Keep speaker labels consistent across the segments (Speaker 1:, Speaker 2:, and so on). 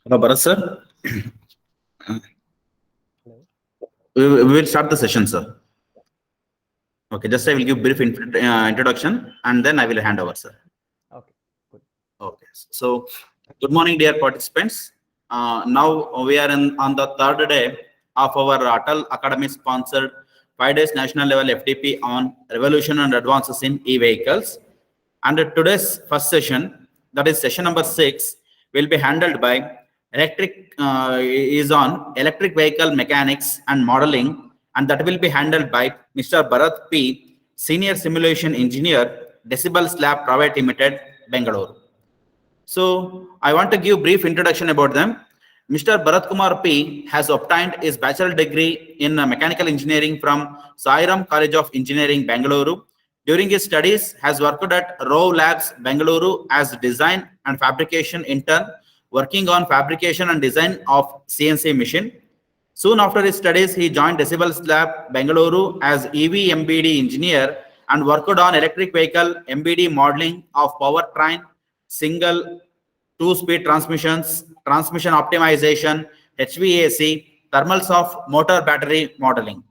Speaker 1: Hello, Bharat sir.
Speaker 2: Hello.
Speaker 1: We will start the session, sir. Okay, just I will give brief introduction and then I will hand over, sir.
Speaker 2: Okay, good.
Speaker 1: Okay, so good morning, dear participants. Now we are on the third day of our Atal Academy sponsored 5 days national level FTP on revolution and advances in e-vehicles. And today's first session, that is session number 6, will be handled by is on electric vehicle mechanics and modeling, and that will be handled by Mr. Bharat P, Senior Simulation Engineer, Decibels Lab Private Limited, Bangalore. So I want to give brief introduction about them. Mr. Bharat Kumar P has obtained his bachelor degree in mechanical engineering from Sairam College of Engineering, Bangalore. During his studies, has worked at Row Labs, Bangalore as design and fabrication intern, working on fabrication and design of CNC machine. Soon after his studies, he joined Decibels Lab, Bangalore as EV MBD engineer and worked on electric vehicle MBD modeling of powertrain, single two-speed transmissions, transmission optimization, HVAC, thermals of motor battery modeling.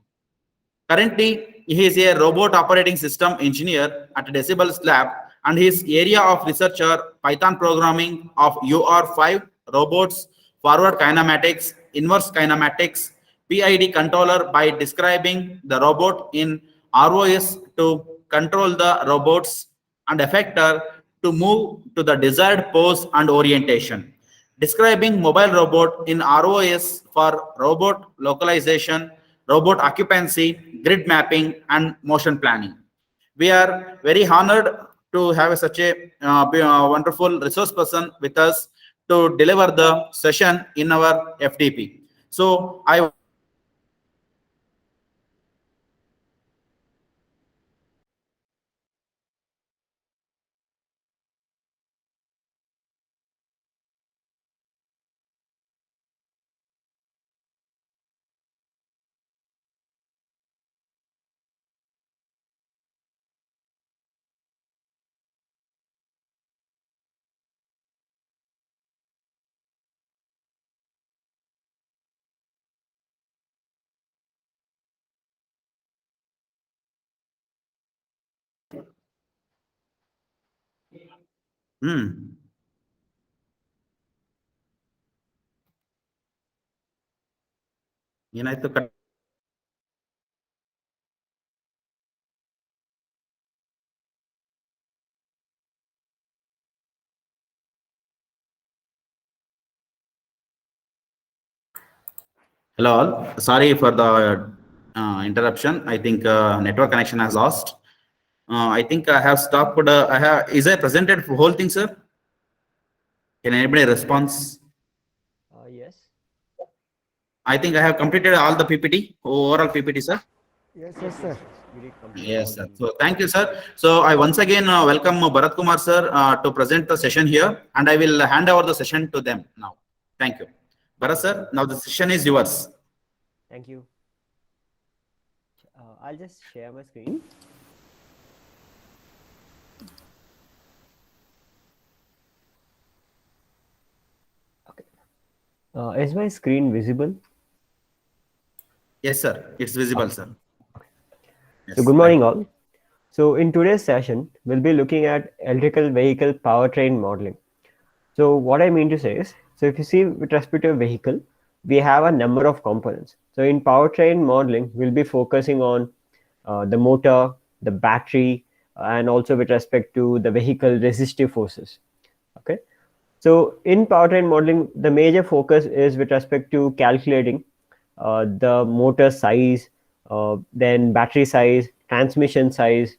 Speaker 1: Currently, he is a robot operating system engineer at Decibels Lab, and his area of research are Python programming of UR5 robots, forward kinematics, inverse kinematics, PID controller by describing the robot in ROS to control the robots, and effector to move to the desired pose and orientation. Describing mobile robot in ROS for robot localization, robot occupancy, grid mapping, and motion planning. We are very honored to have such a wonderful resource person with us to deliver the session in our FTP. So I hmm. ಏನಾಯ್ತು Hello all. Sorry for the interruption. I think network connection has lost. I think I have stopped. I have. Is I presented whole thing, sir? Can anybody response?
Speaker 2: Yes.
Speaker 1: I think I have completed all the PPT, overall PPT, sir.
Speaker 3: Yes, yes, sir.
Speaker 2: Yes, you did complete
Speaker 1: Yes,
Speaker 2: all
Speaker 1: sir.
Speaker 2: the.
Speaker 1: So thank you, sir. So I once again welcome Bharat Kumar, sir, to present the session here, and I will hand over the session to them now. Thank you. Bharat, sir, now the session is yours.
Speaker 2: Thank you. I'll just share my screen. Okay. Is my screen visible?
Speaker 1: Yes, sir. It's visible, sir. Yes,
Speaker 2: So good morning all. So in today's session, we'll be looking at electrical vehicle powertrain modeling. So what I mean to say is, so if you see with respect to a vehicle, we have a number of components. So in powertrain modeling, we'll be focusing on the motor, the battery, and also with respect to the vehicle resistive forces. Okay. So in powertrain modeling, the major focus is with respect to calculating the motor size, then battery size, transmission size,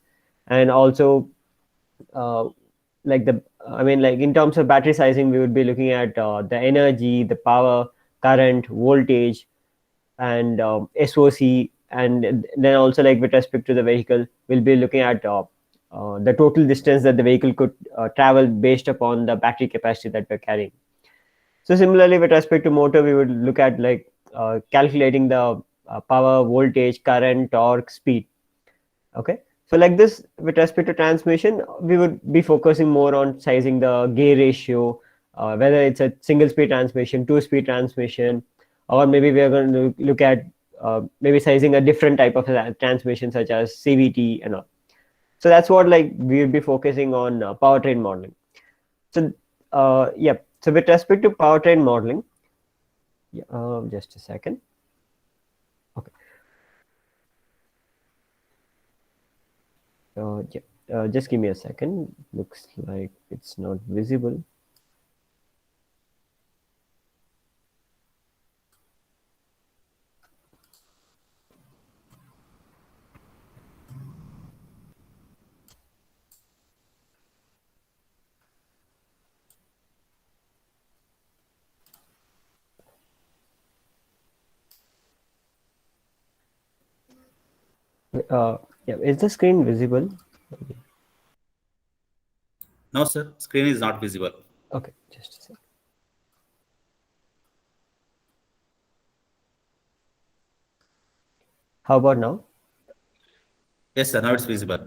Speaker 2: and also uh, like the like in terms of battery sizing, we would be looking at the energy, the power, current, voltage, and SOC, and then also like with respect to the vehicle, we'll be looking at the total distance that the vehicle could travel based upon the battery capacity that we're carrying. So similarly, with respect to motor, we would look at like calculating the power, voltage, current, torque, speed. Okay. So like this, with respect to transmission, we would be focusing more on sizing the gear ratio whether it's a single speed transmission, 2-speed transmission, or maybe we are going to look at maybe sizing a different type of transmission such as CVT and all. So that's what like we will be focusing on powertrain modeling. So yeah, so with respect to powertrain modeling, just a second. Okay. Yeah, just give me a second. Looks like it's not visible. Yeah, is the screen visible?
Speaker 1: No, sir. Screen is not visible.
Speaker 2: Okay, just a second. How about now?
Speaker 1: Yes, sir. Now it's visible.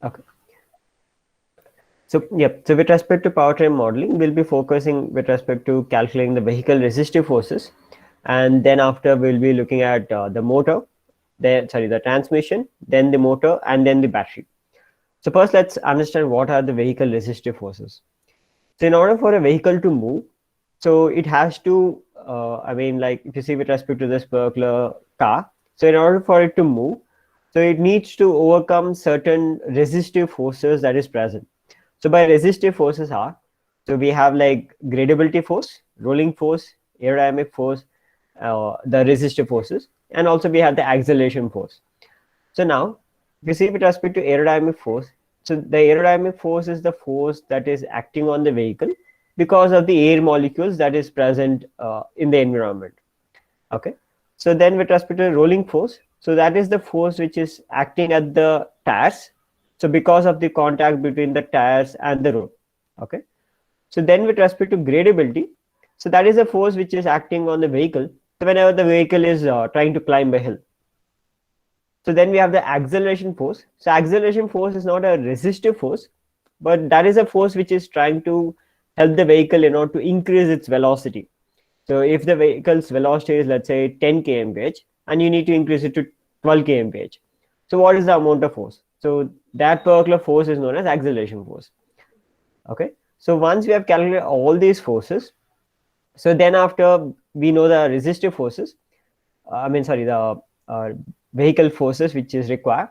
Speaker 2: Okay. So yep. So with respect to powertrain modeling, we'll be focusing with respect to calculating the vehicle resistive forces, and then after we'll be looking at the motor, the transmission, then the motor, and then the battery. So first, let's understand what are the vehicle resistive forces. So in order for a vehicle to move, so it has to, I mean, like if you see with respect to this particular car, so in order for it to move, so it needs to overcome certain resistive forces that is present. So by resistive forces are, so we have like gradability force, rolling force, aerodynamic force, the resistive forces, and also we have the acceleration force. So now, if you see with respect to aerodynamic force, so the aerodynamic force is the force that is acting on the vehicle because of the air molecules that is present in the environment. Okay. So then with respect to rolling force, so that is the force which is acting at the tires. So because of the contact between the tires and the road. Okay. So then with respect to gradability, so that is a force which is acting on the vehicle whenever the vehicle is trying to climb a hill. So then we have the acceleration force. So acceleration force is not a resistive force, but that is a force which is trying to help the vehicle in order to increase its velocity. So if the vehicle's velocity is, let's say, 10 kmph, and you need to increase it to 12 kmph. So what is the amount of force? So that particular force is known as acceleration force. Okay. So once we have calculated all these forces, so then after we know the resistive forces, the vehicle forces which is required.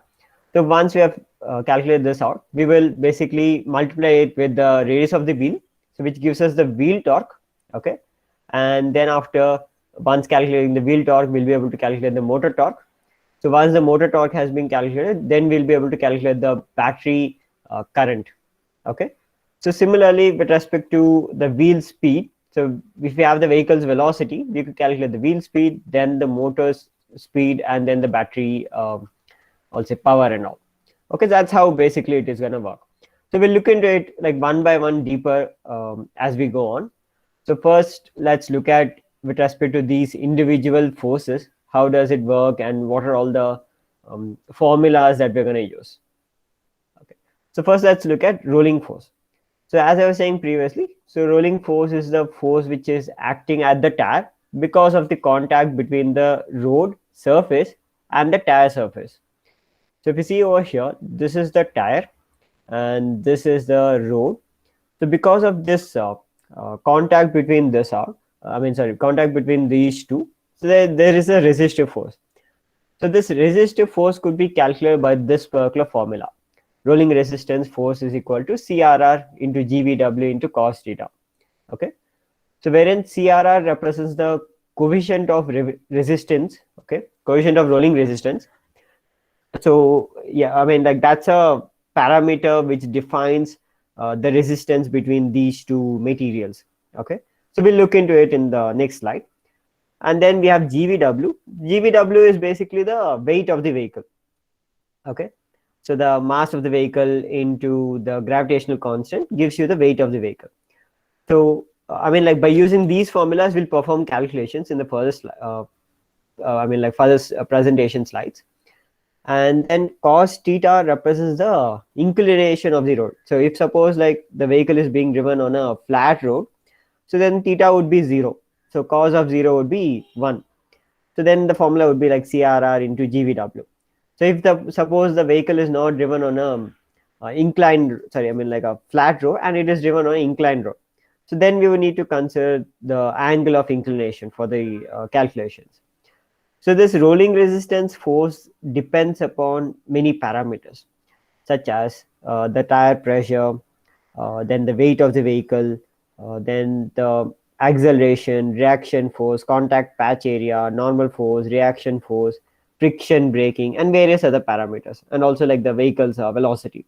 Speaker 2: So once we have calculated this out, we will basically multiply it with the radius of the wheel, so which gives us the wheel torque. Okay. And then after, once calculating the wheel torque, we'll be able to calculate the motor torque. So once the motor torque has been calculated, then we'll be able to calculate the battery current. Okay. So similarly, with respect to the wheel speed, so if we have the vehicle's velocity, we could calculate the wheel speed, then the motor's speed, and then the battery, also power and all. Okay, that's how basically it is going to work. So we'll look into it like one by one deeper as we go on. So first, let's look at with respect to these individual forces, how does it work, and what are all the formulas that we're going to use. Okay. So first, let's look at rolling force. So as I was saying previously, so rolling force is the force which is acting at the tire because of the contact between the road surface and the tire surface. So if you see over here, this is the tire and this is the road. So because of this contact between contact between these two, so there is a resistive force. So this resistive force could be calculated by this particular formula. Rolling resistance force is equal to CRR into GVW into cos theta. Okay. So wherein CRR represents the coefficient of resistance, okay, coefficient of rolling resistance. So yeah, I mean, like that's a parameter which defines the resistance between these two materials. Okay. So we'll look into it in the next slide. And then we have GVW. GVW is basically the weight of the vehicle. Okay. So the mass of the vehicle into the gravitational constant gives you the weight of the vehicle. So I mean, like by using these formulas, we'll perform calculations in the further presentation slides. and then cos theta represents the inclination of the road. So if suppose like the vehicle is being driven on a flat road, so then theta would be 0. So cos of 0 would be 1. So then the formula would be like CRR into GVW. So if the suppose the vehicle is not driven on a inclined, sorry, I mean like a flat road, and it is driven on an inclined road, so then we would need to consider the angle of inclination for the calculations. So this rolling resistance force depends upon many parameters, such as the tire pressure, then the weight of the vehicle, then the acceleration, reaction force, contact patch area, normal force, reaction force, friction braking, and various other parameters, and also like the vehicle's velocity.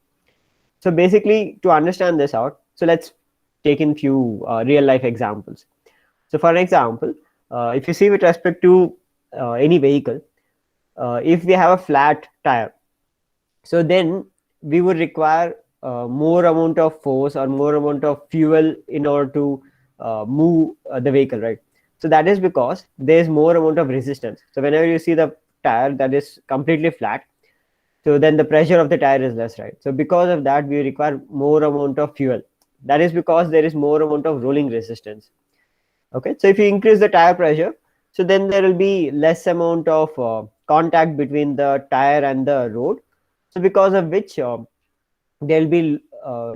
Speaker 2: So basically, to understand this out, so let's take in few real life examples. So for example, if you see with respect to any vehicle, if we have a flat tire, so then we would require more amount of force or more amount of fuel in order to move the vehicle, right? So that is because there is more amount of resistance. So whenever you see the tire that is completely flat, so then the pressure of the tire is less, right? So because of that, we require more amount of fuel. That is because there is more amount of rolling resistance. Okay, so if you increase the tire pressure, so then there will be less amount of contact between the tire and the road, so because of which there will be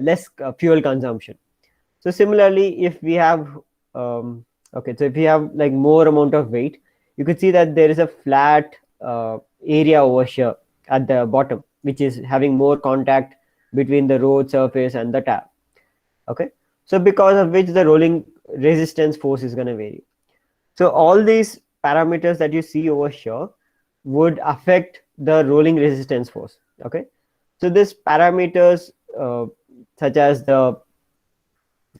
Speaker 2: less fuel consumption. So similarly, if we have okay, so if we have like more amount of weight, you could see that there is a flat area over here at the bottom, which is having more contact between the road surface and the tire. Okay, so because of which the rolling resistance force is going to vary. So all these parameters that you see over here would affect the rolling resistance force. Okay, so these parameters such as the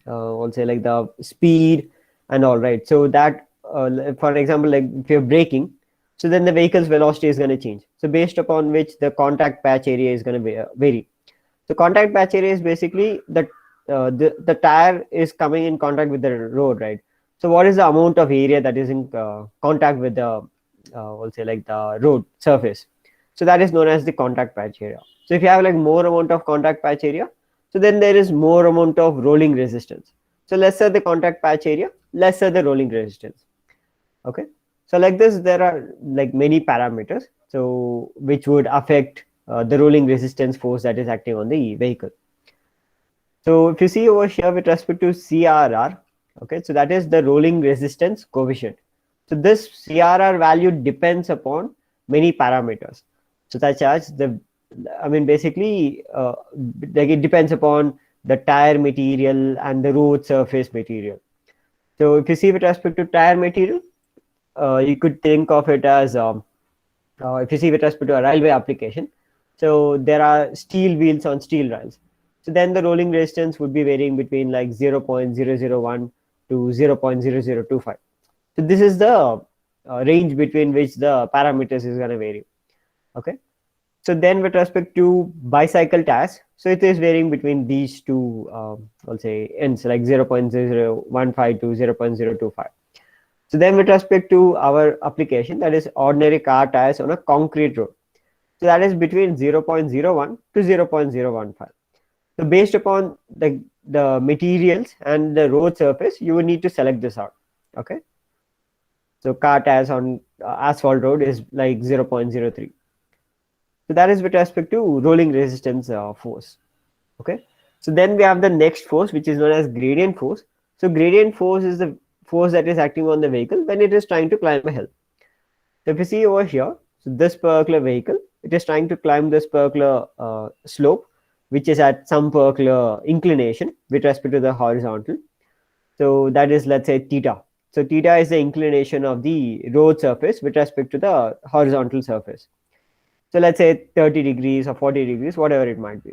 Speaker 2: also like the speed and all, right? So that for example, like if you're braking, so then the vehicle's velocity is going to change, so based upon which the contact patch area is going to vary. So contact patch area is basically the tire is coming in contact with the road, right? So what is the amount of area that is in contact with the also like the road surface? So that is known as the contact patch area. So if you have like more amount of contact patch area, so then there is more amount of rolling resistance. So lesser the contact patch area, lesser the rolling resistance. Okay, so like this there are like many parameters, so which would affect the rolling resistance force that is acting on the vehicle. So if you see over here with respect to CRR, okay, so that is the rolling resistance coefficient. So this CRR value depends upon many parameters, so such as the, I mean basically like it depends upon the tire material and the road surface material. So if you see with respect to tire material, you could think of it as if you see with respect to a railway application, so there are steel wheels on steel rails. So then the rolling resistance would be varying between like 0.001 to 0.0025. So this is the range between which the parameters is going to vary. Okay. So then with respect to bicycle tires, so it is varying between these two, I'll say ends like 0.0015 to 0.025. So then with respect to our application, that is ordinary car tires on a concrete road. So that is between 0.01 to 0.015. So based upon the materials and the road surface, you would need to select this out. Okay. So car tires on asphalt road is like 0.03. So that is with respect to rolling resistance force. Okay. So then we have the next force, which is known as gradient force. So gradient force is the force that is acting on the vehicle when it is trying to climb a hill. So if you see over here, so this particular vehicle, it is trying to climb this particular slope, which is at some particular inclination with respect to the horizontal. So that is, let's say, theta. So theta is the inclination of the road surface with respect to the horizontal surface. So let's say 30 degrees or 40 degrees, whatever it might be.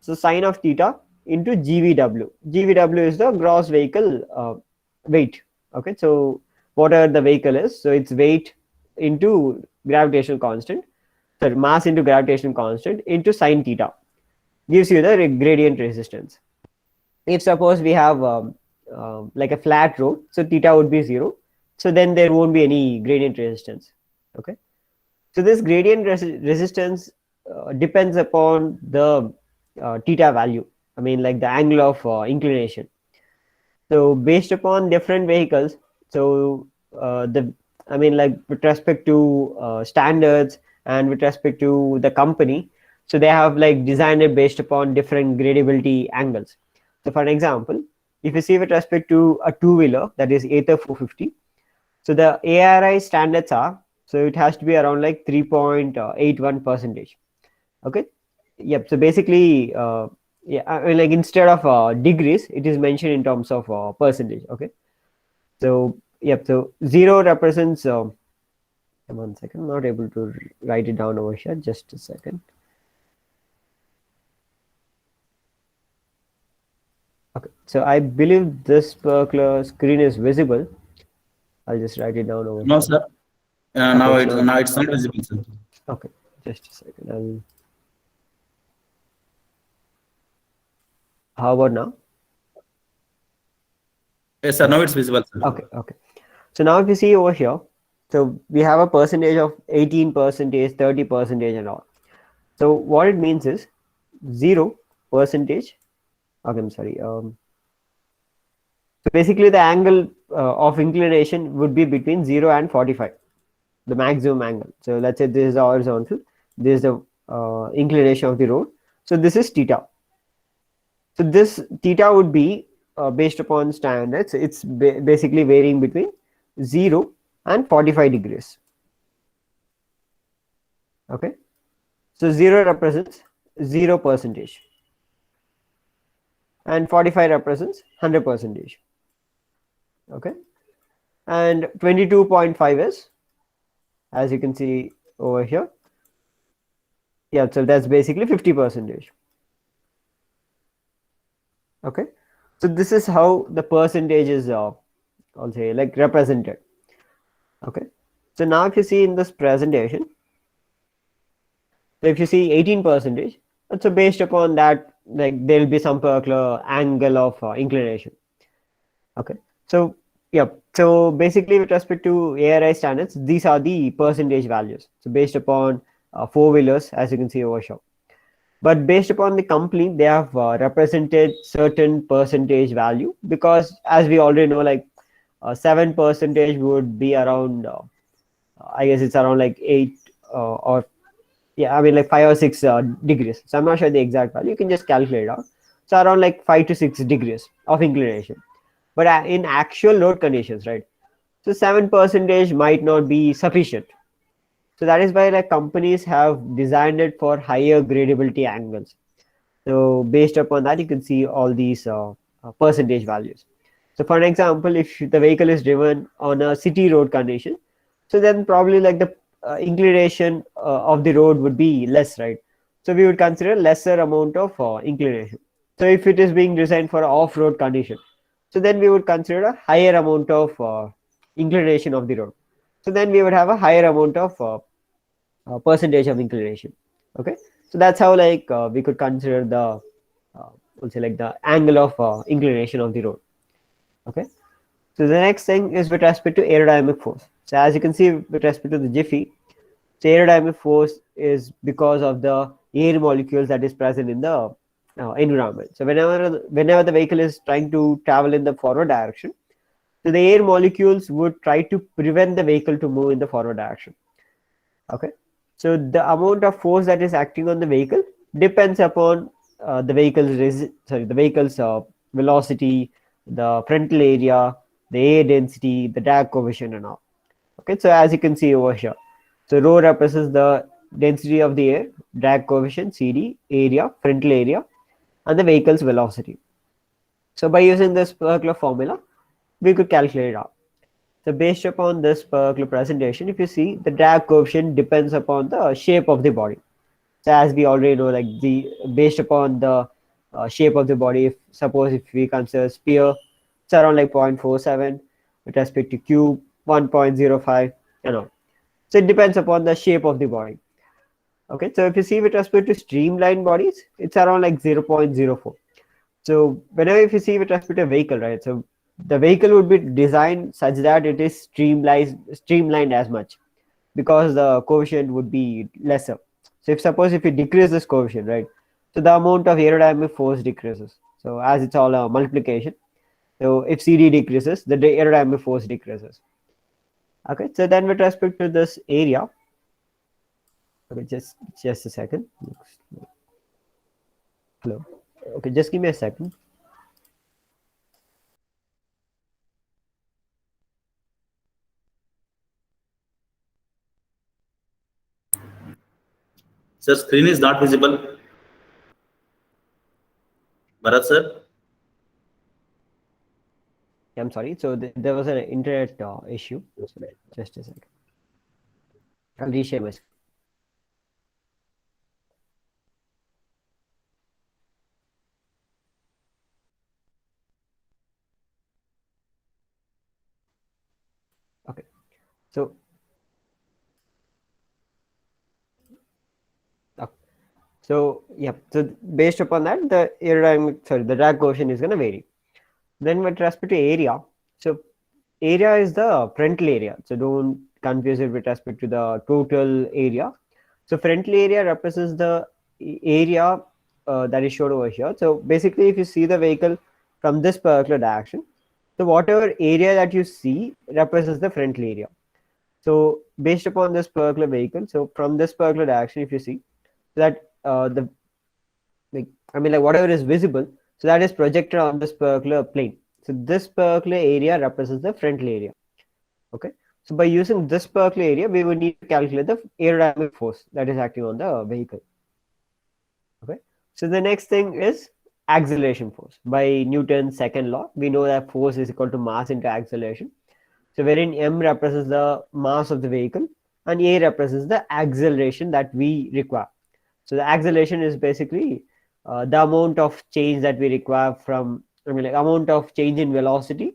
Speaker 2: So sine of theta into GVW. GVW is the gross vehicle weight. Okay, so whatever the vehicle is, so its weight into gravitational constant, so mass into gravitational constant into sine theta gives you the gradient resistance. If suppose we have like a flat road, so theta would be 0, so then there won't be any gradient resistance. Okay, So this gradient resistance depends upon the theta value. I mean, like the angle of inclination. So based upon different vehicles, so the I mean, like with respect to standards and with respect to the company, so they have like designed it based upon different gradability angles. So for an example, if you see with respect to a two-wheeler, that is Ather 450, so the ARI standards are, so it has to be around like 3.81 percentage. Okay. Yep. So basically, yeah, I mean, like instead of degrees, it is mentioned in terms of percentage. Okay. So yep. So zero represents. 1 second. I'm not able to write it down over here. Just a second. Okay. So I believe this particular screen is visible. I'll just write it down over
Speaker 1: No,
Speaker 2: here.
Speaker 1: sir.
Speaker 2: Okay, it's not.
Speaker 1: Now it's not visible, sir.
Speaker 2: Okay. Just a second. How about now?
Speaker 1: Yes, sir. Now it's visible, sir.
Speaker 2: Okay. Okay. So now if you see over here, so we have a percentage of 18%, 30%, and all. So what it means is 0%. Okay, I'm sorry. So basically the angle of inclination would be between 0 and 45, the maximum angle. So let's say this is the horizontal, this is the inclination of the road. So this is theta. So this theta would be based upon standards. It's basically varying between 0 and 45 degrees. Okay. So 0 represents 0%. And 45 represents 100%. Okay. And 22.5 is, as you can see over here. Yeah, so that's basically 50%. Okay. So this is how the percentage is I'll say like represented. Okay. So now if you see in this presentation, so if you see 18%, so based upon that, like there will be some particular angle of inclination. Okay. So yeah. So basically, with respect to ARI standards, these are the percentage values. So based upon four-wheelers, as you can see over here. But based upon the company, they have represented certain percentage value, because as we already know, like 7% would be around, I guess it's around like 8 or yeah, I mean like 5 or 6 degrees. So I'm not sure the exact value. You can just calculate out. So around like 5 to 6 degrees of inclination. But in actual road conditions, right? So 7% might not be sufficient. So that is why like companies have designed it for higher gradability angles. So based upon that, you can see all these percentage values. So for an example, if the vehicle is driven on a city road condition, so then probably like the inclination of the road would be less, right? So we would consider lesser amount of inclination. So if it is being designed for off-road condition, so then we would consider a higher amount of inclination of the road. So then we would have a higher amount of percentage of inclination. Okay, so that's how like we could consider the also like the angle of inclination of the road. Okay, so the next thing is with respect to aerodynamic force. So as you can see with respect to the Jiffy, so aerodynamic force is because of the air molecules that is present in the environment. So whenever the vehicle is trying to travel in the forward direction, so the air molecules would try to prevent the vehicle to move in the forward direction. Okay, so the amount of force that is acting on the vehicle depends upon the vehicle's velocity, the frontal area, the air density, the drag coefficient, and all. Okay, so as you can see over here, so rho represents the density of the air, drag coefficient CD, area, frontal area, and the vehicle's velocity. So by using this particular formula, we could calculate it out. So based upon this particular presentation, if you see, the drag coefficient depends upon the shape of the body. So as we already know, like the based upon the shape of the body, if suppose if we consider sphere, it's around like 0.47, with respect to cube 1.05, so it depends upon the shape of the body. Okay, so if you see with respect to streamlined bodies, it's around like 0.04. So whenever if you see with respect to a vehicle, right, so the vehicle would be designed such that it is streamlined as much. because the coefficient would be lesser. So if suppose if you decrease this coefficient, right? So the amount of aerodynamic force decreases. So as it's all a multiplication. So if CD decreases, the aerodynamic force decreases. Okay, so then with respect to this area, okay, just a second. Hello. Okay, just give me a second.
Speaker 1: Sir, screen is not visible. Bharat sir.
Speaker 2: I'm sorry. So there was an internet issue. Just a second. I'll reshare my screen. Okay. So yeah. So based upon that, the drag coefficient is going to vary. Then with respect to area, so area is the frontal area. So don't confuse it with respect to the total area. So frontal area represents the area that is showed over here. So basically, if you see the vehicle from this particular direction, so whatever area that you see represents the frontal area. So based upon this particular vehicle, so from this particular direction, if you see that whatever is visible, so that is projected on this particular plane. So this particular area represents the frontal area. Okay. So by using this particular area, we would need to calculate the aerodynamic force that is acting on the vehicle. Okay. So the next thing is acceleration force. By Newton's second law, we know that force is equal to mass into acceleration. So wherein m represents the mass of the vehicle and a represents the acceleration that we require. So the acceleration is basically the amount of change that we require from, amount of change in velocity,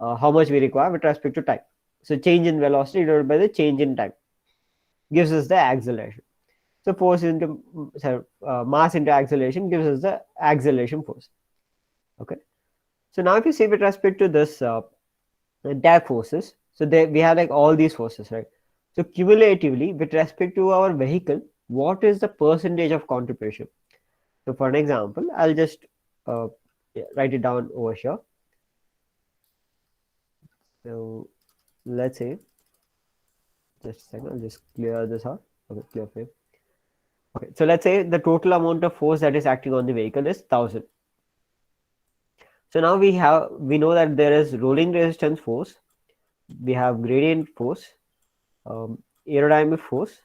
Speaker 2: how much we require with respect to time. So change in velocity divided by the change in time gives us the acceleration. So force into mass into acceleration gives us the acceleration force. Okay. So now if you see with respect to this drag forces, so we have like all these forces, right? So cumulatively with respect to our vehicle, what is the percentage of contribution? So for an example, I'll just write it down over here. So let's say, just a second, I'll just clear this out. Okay, clear frame. Okay, so let's say the total amount of force that is acting on the vehicle is 1000. So now we know that there is rolling resistance force, we have gradient force, aerodynamic force,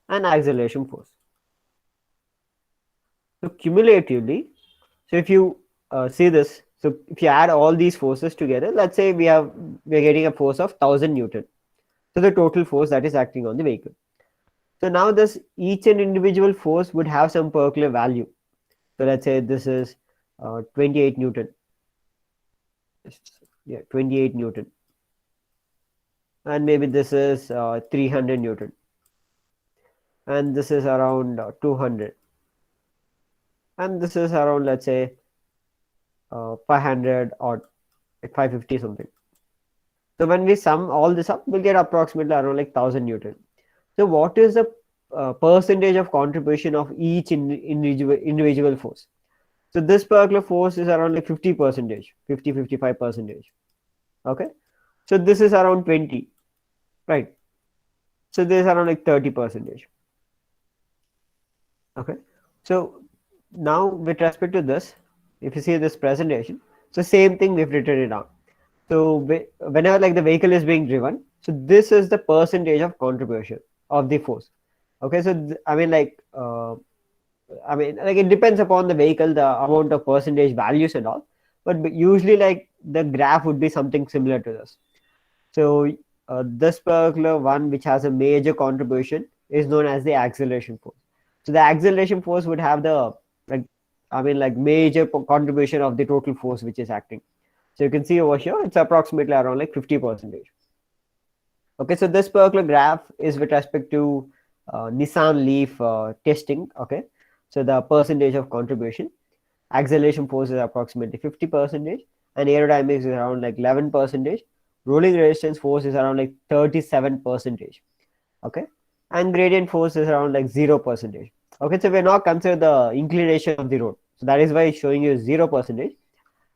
Speaker 2: and acceleration force. So cumulatively, so if you see this, so if you add all these forces together, let's say we're getting a force of 1000 Newton. So the total force that is acting on the vehicle. So now this each and individual force would have some particular value. So let's say this is 28 Newton. Yeah, 28 Newton. And maybe this is 300 Newton. And this is around 200. And this is around, let's say, 500 or 550 something. So when we sum all this up, we'll get approximately around like 1000 Newton. So what is the percentage of contribution of each individual force? So this particular force is around like 50%, 55%. Okay. So this is around 20, right? So this is around like 30%. Okay. So now with respect to this, if you see this presentation, so same thing we've written it down. So whenever like the vehicle is being driven, so this is the percentage of contribution of the force. Okay, so like it depends upon the vehicle, the amount of percentage values and all, but usually like the graph would be something similar to this. So this particular one which has a major contribution is known as the acceleration force. So the acceleration force would have the major contribution of the total force which is acting. So you can see over here, it's approximately around like 50%. Okay, so this particular graph is with respect to Nissan Leaf testing. Okay, so the percentage of contribution, acceleration force is approximately 50%, and aerodynamics is around like 11%. Rolling resistance force is around like 37%. Okay, and gradient force is around like 0%. Okay, so we're not consider the inclination of the road, so that is why it's showing you 0%.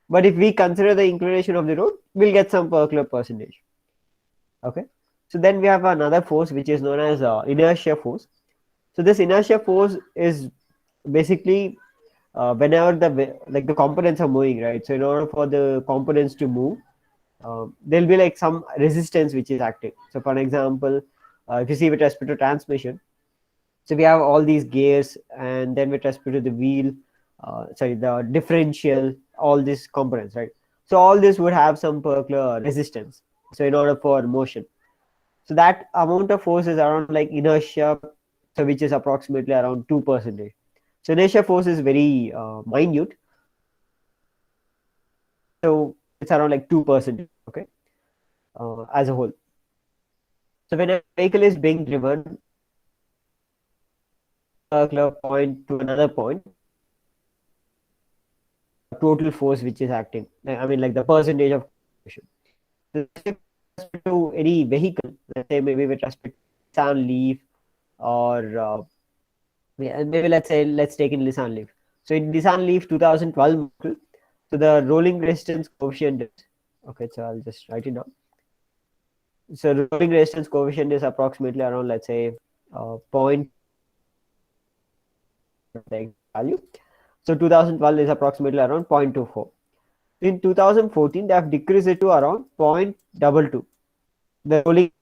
Speaker 2: But if we consider the inclination of the road, we'll get some particular percentage. Okay, so then we have another force which is known as inertia force. So this inertia force is basically whenever the components are moving, right? So in order for the components to move, there'll be like some resistance which is active. So for example, if you see with respect to transmission, so we have all these gears, and then with respect to the wheel, sorry, the differential, all these components, right? So all this would have some particular resistance. So in order for motion, so that amount of force is around like inertia, so which is approximately around 2%. So inertia force is very minute, so it's around like 2%. Okay, as a whole. So when a vehicle is being driven particular point to another point, total force which is acting, I mean like the percentage of motion. So with respect to any vehicle, let's say maybe with respect to Nissan Leaf, or maybe let's take in Nissan Leaf. So in Nissan Leaf 2012 model, so the rolling resistance coefficient is, okay, so I'll just write it down. So the rolling resistance coefficient is approximately around, let's say, point value. So 2012 is approximately around 0.24. In 2014, they have decreased it to around 0.22. The rolling,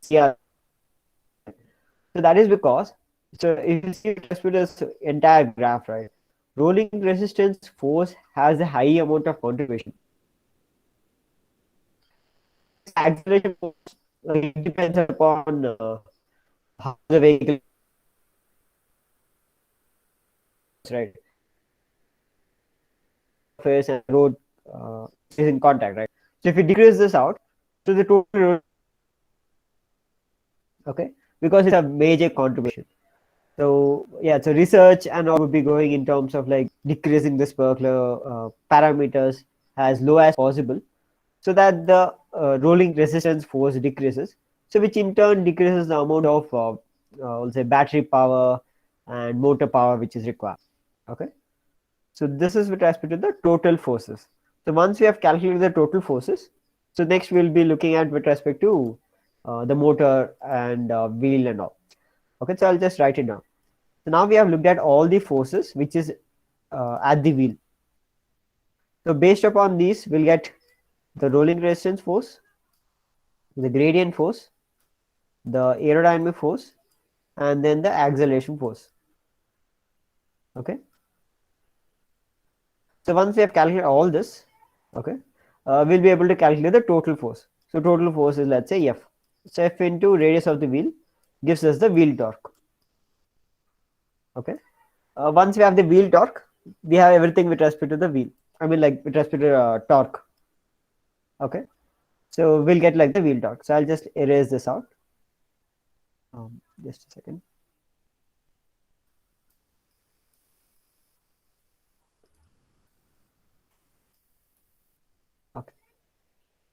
Speaker 2: yeah. So that is because, so if you see with respect to this entire graph, right, rolling resistance force has a high amount of contribution. Acceleration force, it depends upon how the vehicle, right, surface and road is in contact, right? So if you decrease this out, so the total road, okay, because it's a major contribution. So yeah, so research and all would be going in terms of like decreasing this particular parameters as low as possible, so that the rolling resistance force decreases. So which in turn decreases the amount of let's say battery power and motor power which is required. Okay, so this is with respect to the total forces. So once we have calculated the total forces, so next we'll be looking at with respect to the motor and wheel and all. Okay, so I'll just write it down. So now we have looked at all the forces which is at the wheel. So based upon these, we'll get the rolling resistance force, the gradient force, the aerodynamic force, and then the acceleration force. Okay. So once we have calculated all this, okay, we'll be able to calculate the total force. So total force is, let's say, F. So F into radius of the wheel gives us the wheel torque. Okay. Once we have the wheel torque, we have everything with respect to the wheel. I mean, like with respect to torque. Okay. So we'll get like the wheel torque. So I'll just erase this out. Just a second. Okay.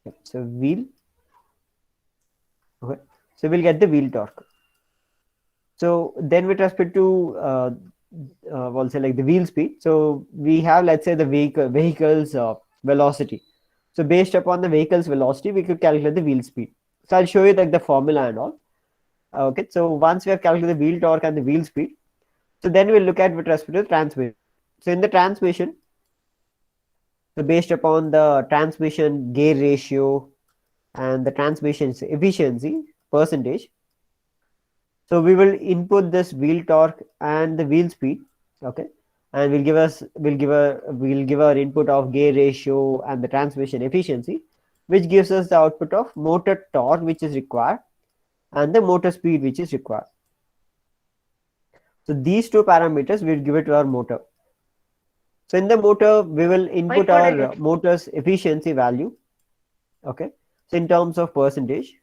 Speaker 2: Yeah, so wheel. Okay. So we'll get the wheel torque. So then with respect to also like the wheel speed, so we have, let's say, the vehicle's velocity. So based upon the vehicle's velocity, we could calculate the wheel speed. So I'll show you like the formula and all. Okay, so once we have calculated the wheel torque and the wheel speed, so then we'll look at with respect to the transmission. So in the transmission, so based upon the transmission gear ratio and the transmission efficiency percentage, so we will input this wheel torque and the wheel speed, okay, and we'll give our input of gear ratio and the transmission efficiency, which gives us the output of motor torque which is required and the motor speed which is required. So these two parameters we'll give it to our motor. So in the motor, we will input our motor's efficiency value, okay, so in terms of percentage,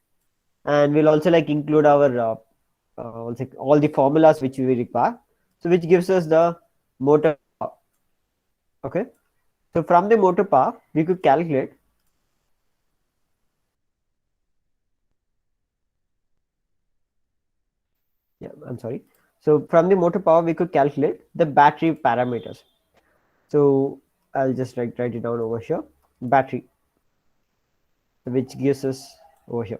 Speaker 2: and we'll also like include our also all the formulas which we require, so which gives us the motor power. Okay, so from the motor power we could calculate Yeah, I'm sorry. So from the motor power, we could calculate the battery parameters. So I'll just write it down over here. Battery, which gives us over here.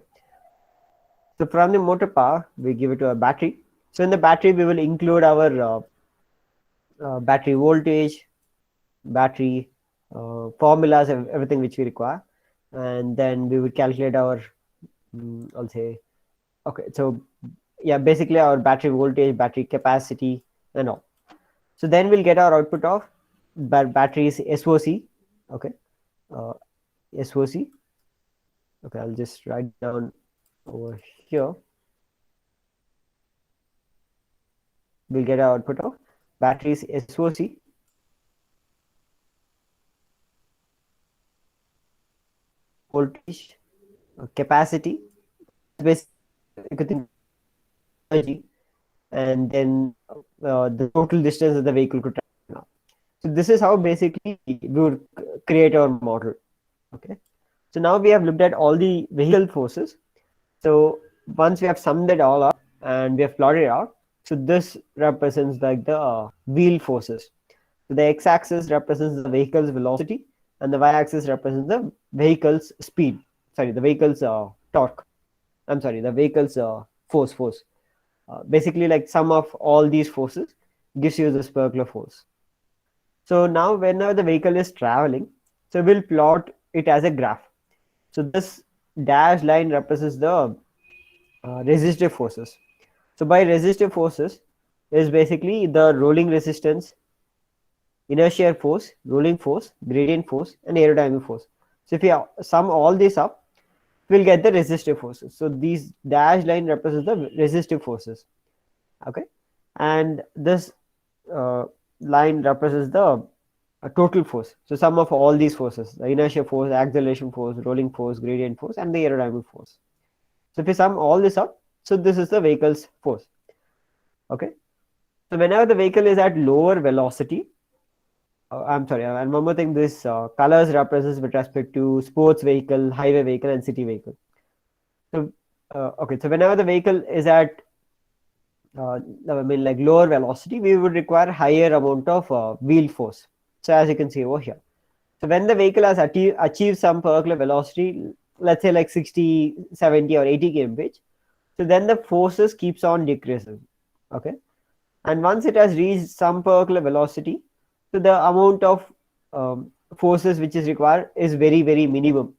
Speaker 2: So from the motor power, we give it to a battery. So in the battery, we will include our battery voltage, battery formulas, everything which we require, and then we will calculate our, I'll say, okay. So yeah, basically our battery voltage, battery capacity, and all. So then we'll get our output of batteries SOC. Okay, uh, SOC. Okay, I'll just write down over here. We'll get our output of batteries SOC, voltage, capacity, basically energy, and then the total distance that the vehicle could travel. So this is how basically we would create our model. Okay. So now we have looked at all the vehicle forces. So once we have summed it all up and we have plotted it out, so this represents like the wheel forces. So the x-axis represents the vehicle's velocity, and the y-axis represents the vehicle's speed. Sorry, the vehicle's torque. I'm sorry, the vehicle's force. Basically, like sum of all these forces gives you the Spurgler force. So now whenever the vehicle is traveling, so we'll plot it as a graph. So this dashed line represents the resistive forces. So by resistive forces is basically the rolling resistance, inertial force, rolling force, gradient force, and aerodynamic force. So if you sum all this up, we'll get the resistive forces. So these dashed line represents the resistive forces. Okay, and this uh, line represents the total force. So sum of all these forces: the inertia force, acceleration force, rolling force, gradient force, and the aerodynamic force. So if you sum all this up, so this is the vehicle's force. Okay. So whenever the vehicle is at lower velocity, I'm sorry, and one more thing, this colors represents with respect to sports vehicle, highway vehicle, and city vehicle. So okay, so whenever the vehicle is at I mean like lower velocity, we would require higher amount of wheel force. So as you can see over here. So when the vehicle has achieved some particular velocity, let's say like 60, 70 or 80 kmph, so then the forces keeps on decreasing. Okay. And once it has reached some particular velocity, so the amount of forces which is required is very, very minimum.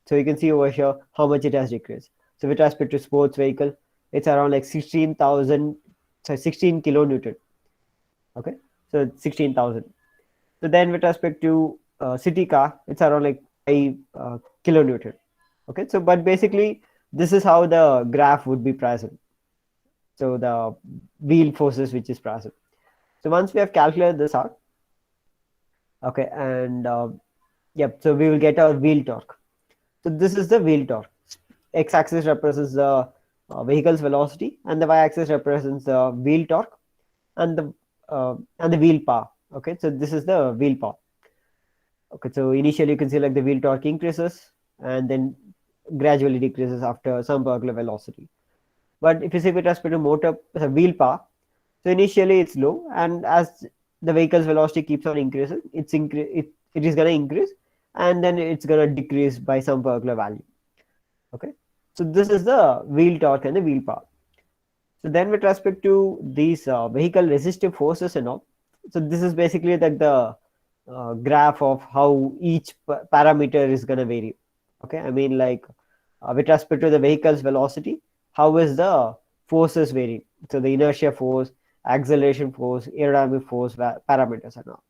Speaker 2: So you can see over here how much it has decreased. So with respect to sports vehicle, it's around like 16,000, sorry, 16 kilonewton. Okay. So 16,000. So then with respect to city car, it's around like 5 kilonewton. Okay. So, but basically, this is how the graph would be present. So the wheel forces which is present. So once we have calculated this out, okay, and yep, so we will get our wheel torque. So this is the wheel torque. X-axis represents the vehicle's velocity, and the y-axis represents the wheel torque, and the wheel power. Okay, so this is the wheel power. Okay, so initially you can see like the wheel torque increases and then gradually decreases after some particular velocity. But if you see with respect to motor wheel power, so initially it's low, and as the vehicle's velocity keeps on increasing, it is going to increase, and then it's going to decrease by some particular value. Okay, so this is the wheel torque and the wheel power. So then with respect to these vehicle resistive forces and all, so this is basically like the graph of how each parameter is going to vary. Okay, I mean like with respect to the vehicle's velocity, how is the forces varying? So the inertia force, acceleration force, aerodynamic force parameters and all.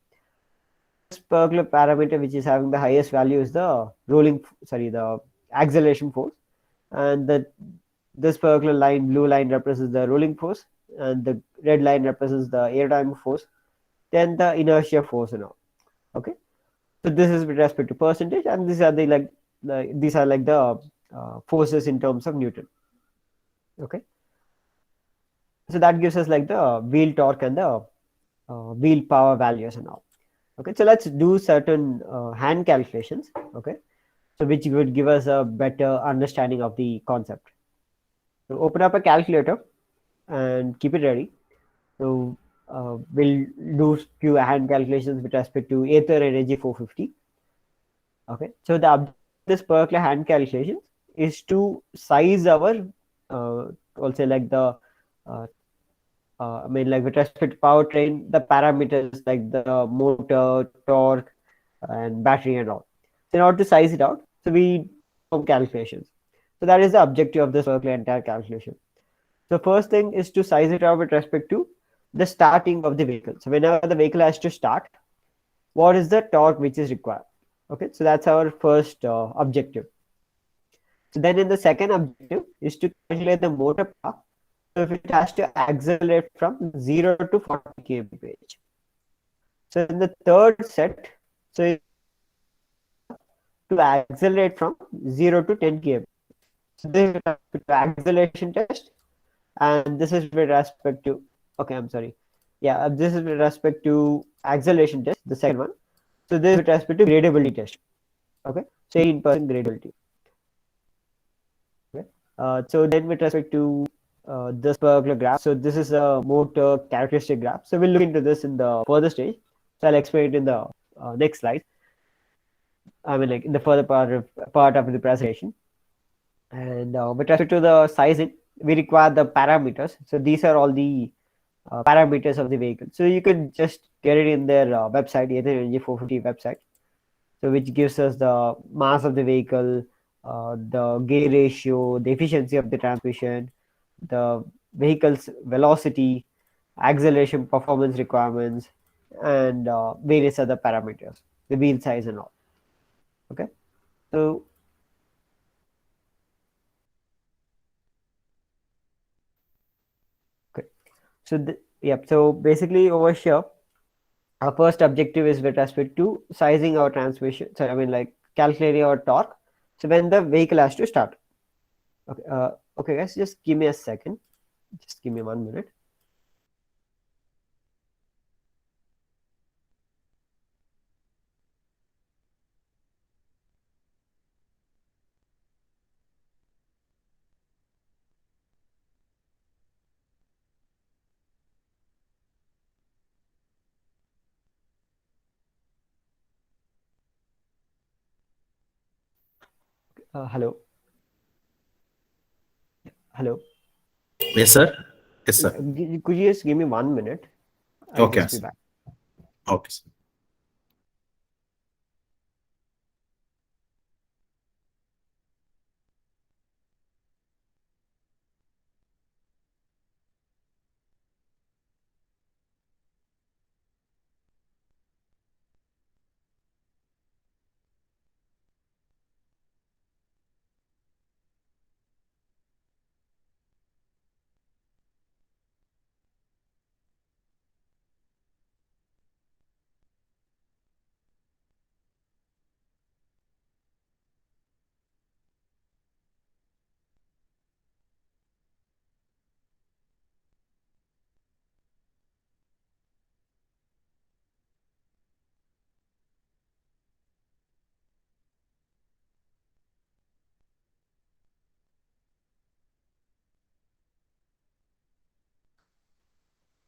Speaker 2: This particular parameter which is having the highest value is the the acceleration force, and this particular line, blue line, represents the rolling force, and the red line represents the aerodynamic force, then the inertia force and all. Okay, so this is with respect to percentage, and these are the forces in terms of Newton. Okay, so that gives us like the wheel torque and the wheel power values and all. Okay, so let's do certain hand calculations. Okay, so which would give us a better understanding of the concept. So open up a calculator and keep it ready. So we'll do few hand calculations with respect to Aether Energy 450. Okay, so the object of this particular hand calculation is to size our also like the uh, I mean, like with respect to powertrain, the parameters like the motor, torque, and battery and all. So in order to size it out, so we perform calculations. So that is the objective of this particular entire calculation. So first thing is to size it out with respect to the starting of the vehicle. So whenever the vehicle has to start, what is the torque which is required? Okay, so that's our first objective. So then in the second objective is to calculate the motor power. So if it has to accelerate from 0 to 40 kmph. So in the third set, so to accelerate from 0 to 10 km. So this is with respect to acceleration test, and this is with respect to, okay, I'm sorry. Yeah, this is with respect to acceleration test, the second one. So this is with respect to gradability test. Okay, so 18% gradability. Okay. So then with respect to this particular graph, so this is a motor characteristic graph. So we'll look into this in the further stage. So I'll explain it in the next slide. I mean, like in the further part of the presentation. And with respect to the sizing, we require the parameters. So these are all the parameters of the vehicle. So you could just get it in their website, Aether Energy 450 website. So which gives us the mass of the vehicle, the gear ratio, the efficiency of the transmission, the vehicle's velocity, acceleration performance requirements, and various other parameters, the wheel size and all. Okay, so okay, so so basically over here, our first objective is with respect to sizing our transmission. So I mean, like calculating our torque. So when the vehicle has to start. Okay, okay, guys, just give me a second. Just give me 1 minute. Hello, hello.
Speaker 1: Yes, sir. Yes, sir.
Speaker 2: Could you just give me 1 minute? I'll
Speaker 1: Okay,
Speaker 2: just be
Speaker 1: sir.
Speaker 2: back.
Speaker 1: Okay, sir.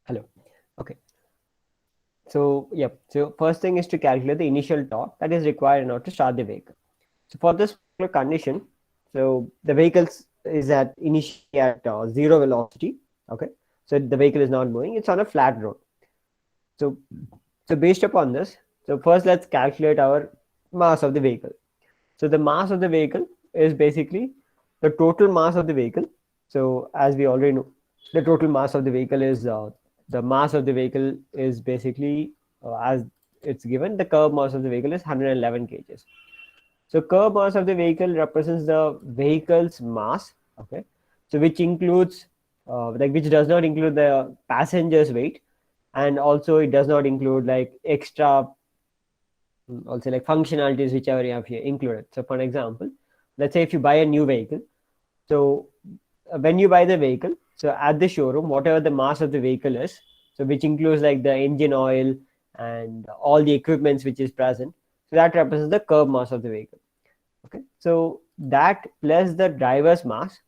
Speaker 2: Hello. Okay. So, yep. So first thing is to calculate the initial torque that is required in order to start the vehicle. So for this particular condition, so the vehicle is at initially at zero velocity. Okay. So the vehicle is not moving. It's on a flat road. So, so based upon this, so first let's calculate our mass of the vehicle. So the mass of the vehicle is basically the total mass of the vehicle. So as we already know, the total mass of the vehicle is the mass of the vehicle is basically as it's given, the curb mass of the vehicle is 111 kgs. So curb mass of the vehicle represents the vehicle's mass. Okay, so which includes like which does not include the passenger's weight, and also it does not include like extra also like functionalities whichever you have here included. So for an example, let's say if you buy a new vehicle, so when you buy the vehicle, so at the showroom, whatever the mass of the vehicle is, so which includes like the engine oil and all the equipments which is present, so that represents the curb mass of the vehicle. Okay, so that plus the driver's mass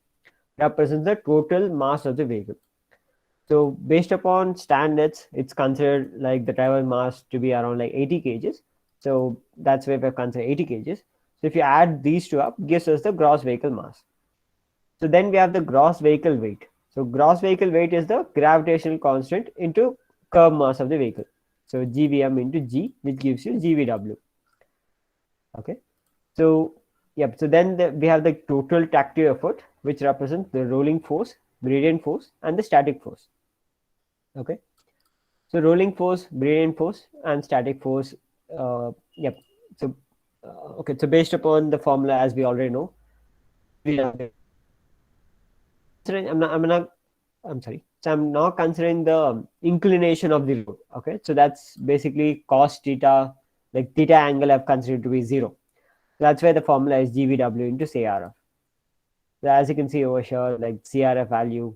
Speaker 2: represents the total mass of the vehicle. So based upon standards, it's considered like the driver mass to be around like 80 kgs. So that's why we've considered 80 kgs. So if you add these two up, gives us the gross vehicle mass. So then we have the gross vehicle weight. So gross vehicle weight is the gravitational constant into curb mass of the vehicle. So GVM into G, which gives you GVW. Okay. So yep. So then we have the total tractive effort, which represents the rolling force, gradient force, and the static force. Okay. So rolling force, gradient force, and static force. Yep. So okay. So based upon the formula, as we already know, we have I'm sorry. So I'm now considering the inclination of the load. Okay. So that's basically cos theta, like theta angle I've considered to be 0. So that's why the formula is GVW into CRF. So as you can see over here, like CRF value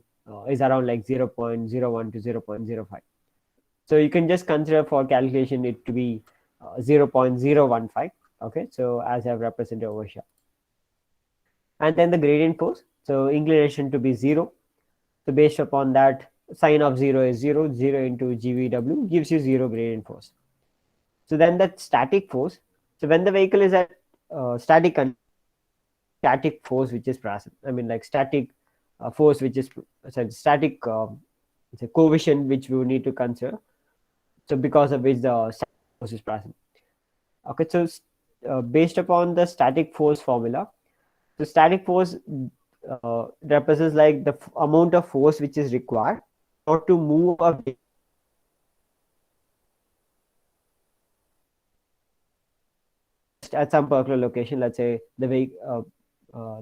Speaker 2: is around like 0.01 to 0.05. So you can just consider for calculation it to be 0.015. Okay. So as I've represented over here. And then the gradient force. So inclination to be 0. So based upon that, sine of 0 is 0. 0 into GVW gives you 0 gradient force. So then that static force. So when the vehicle is at static force which is present. I mean like static force which is static it's a coefficient which we would need to consider. So because of which the static force is present. Okay, so based upon the static force formula, so static force represents like the amount of force which is required not to move a vehicle at some particular location. Let's say the vehicle,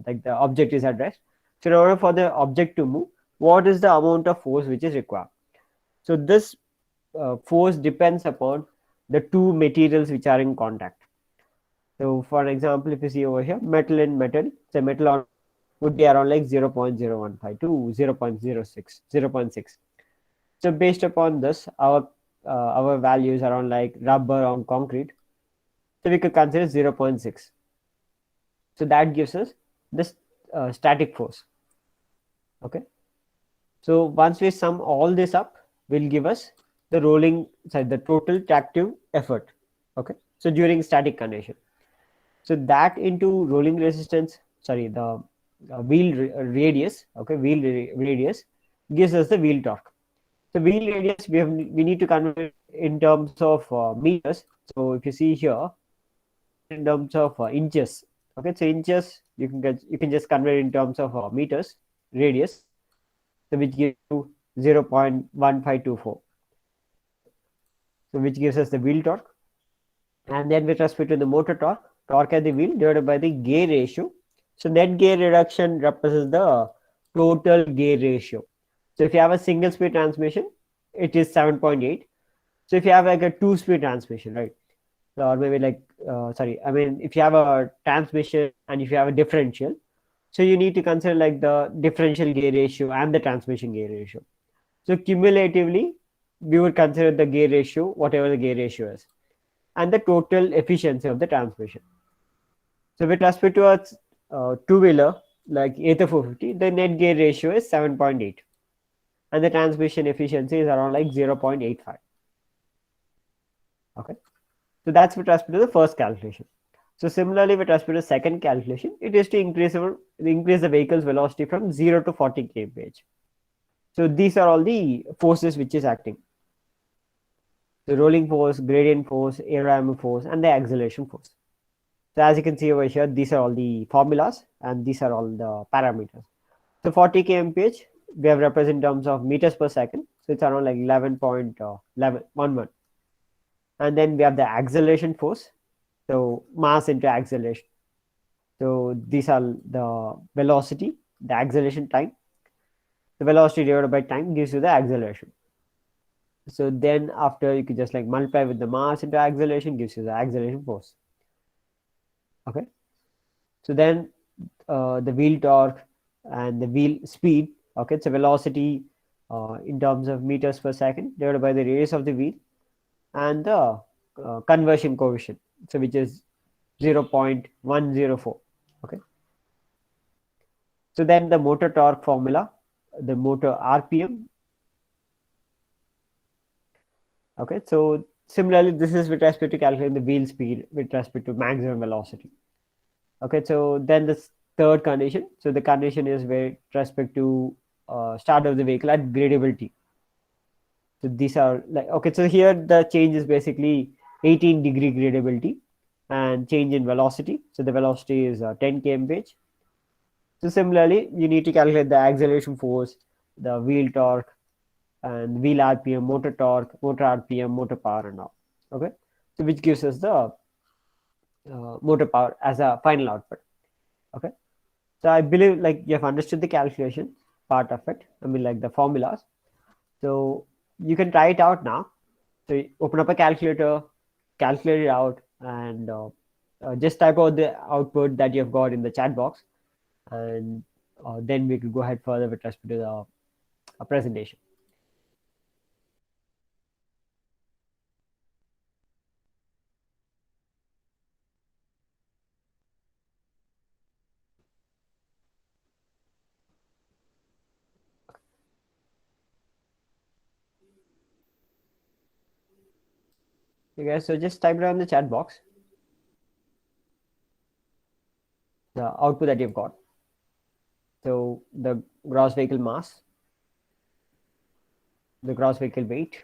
Speaker 2: like the object is at rest. So in order for the object to move, what is the amount of force which is required? So this force depends upon the two materials which are in contact. So for example, if you see over here, metal and metal, say metal on would be around like 0.015 to 0.06, 0.6. So based upon this, our values around like rubber on concrete. So we could consider 0.6. So that gives us this static force. Okay. So once we sum all this up, will give us the the total tractive effort. Okay. So during static condition. So that into rolling resistance, sorry, the radius, okay, radius gives us the wheel torque. So wheel radius we need to convert it in terms of meters. So if you see here, in terms of inches, okay, so inches you can just convert in terms of meters radius, so which gives you 0.1524. So which gives us the wheel torque, and then with respect to the motor torque, torque at the wheel divided by the gear ratio. So net gear reduction represents the total gear ratio. So if you have a single speed transmission, it is 7.8. So if you have like a 2-speed transmission, right? Or maybe like, sorry, I mean, if you have a transmission and if you have a differential, so you need to consider like the differential gear ratio and the transmission gear ratio. So cumulatively, we would consider the gear ratio, whatever the gear ratio is, and the total efficiency of the transmission. So with respect to a two-wheeler like Ather 450, the net gear ratio is 7.8, and the transmission efficiency is around like 0.85. Okay, so that's with respect to the first calculation. So similarly, with respect to the second calculation, it is to increase the vehicle's velocity from 0 to 40 kmph. So these are all the forces which is acting: the rolling force, gradient force, aerodynamic force, and the acceleration force. So as you can see over here, these are all the formulas and these are all the parameters. So 40 kmph, we have represented in terms of meters per second. So it's around like 11.11. And then we have the acceleration force. So mass into acceleration. So these are the velocity, the acceleration time. The velocity divided by time gives you the acceleration. So then after you can just like multiply with the mass into acceleration gives you the acceleration force. Okay. So then the wheel torque and the wheel speed. Okay, it's a velocity in terms of meters per second divided by the radius of the wheel and the conversion coefficient, so which is 0.104. Okay. So then the motor torque formula, the motor RPM Okay, so similarly, this is with respect to calculating the wheel speed with respect to maximum velocity. Okay, so then the third condition. So the condition is with respect to start of the vehicle at gradability. So these are like, okay, so here the change is basically 18-degree gradability and change in velocity. So the velocity is 10 kmph. So similarly, you need to calculate the acceleration force, the wheel torque, and wheel RPM, motor torque, motor RPM, motor power, and all. Okay, so which gives us the motor power as a final output. Okay, so I believe like you have understood the calculation part of it. I mean, like the formulas. So you can try it out now. So you open up a calculator, calculate it out, and just type out the output that you've got in the chat box, and then we could go ahead further with respect to the presentation. Okay, so just type it on the chat box, the output that you've got. So the gross vehicle mass, the gross vehicle weight,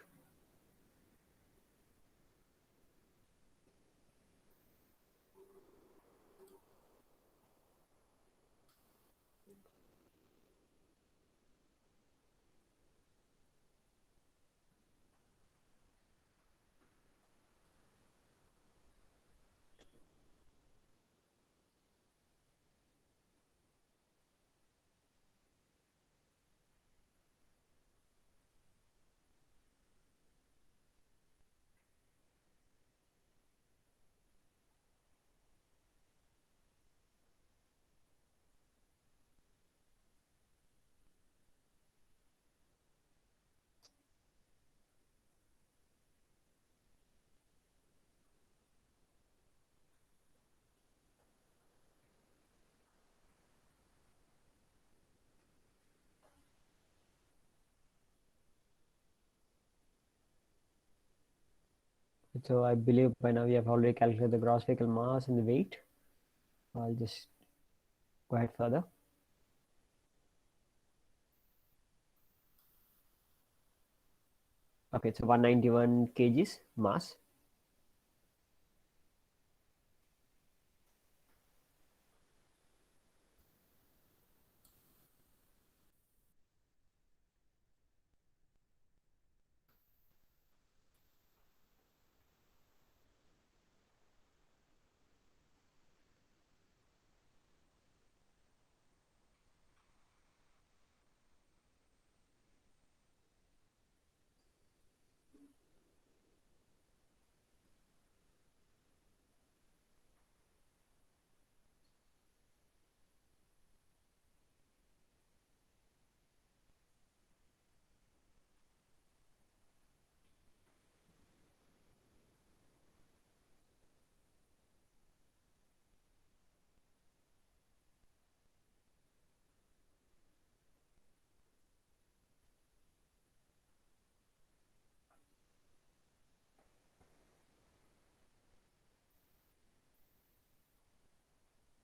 Speaker 2: so I believe by now we have already calculated the gross vehicle mass and the weight. I'll just go ahead further. Okay, so 191 kgs mass.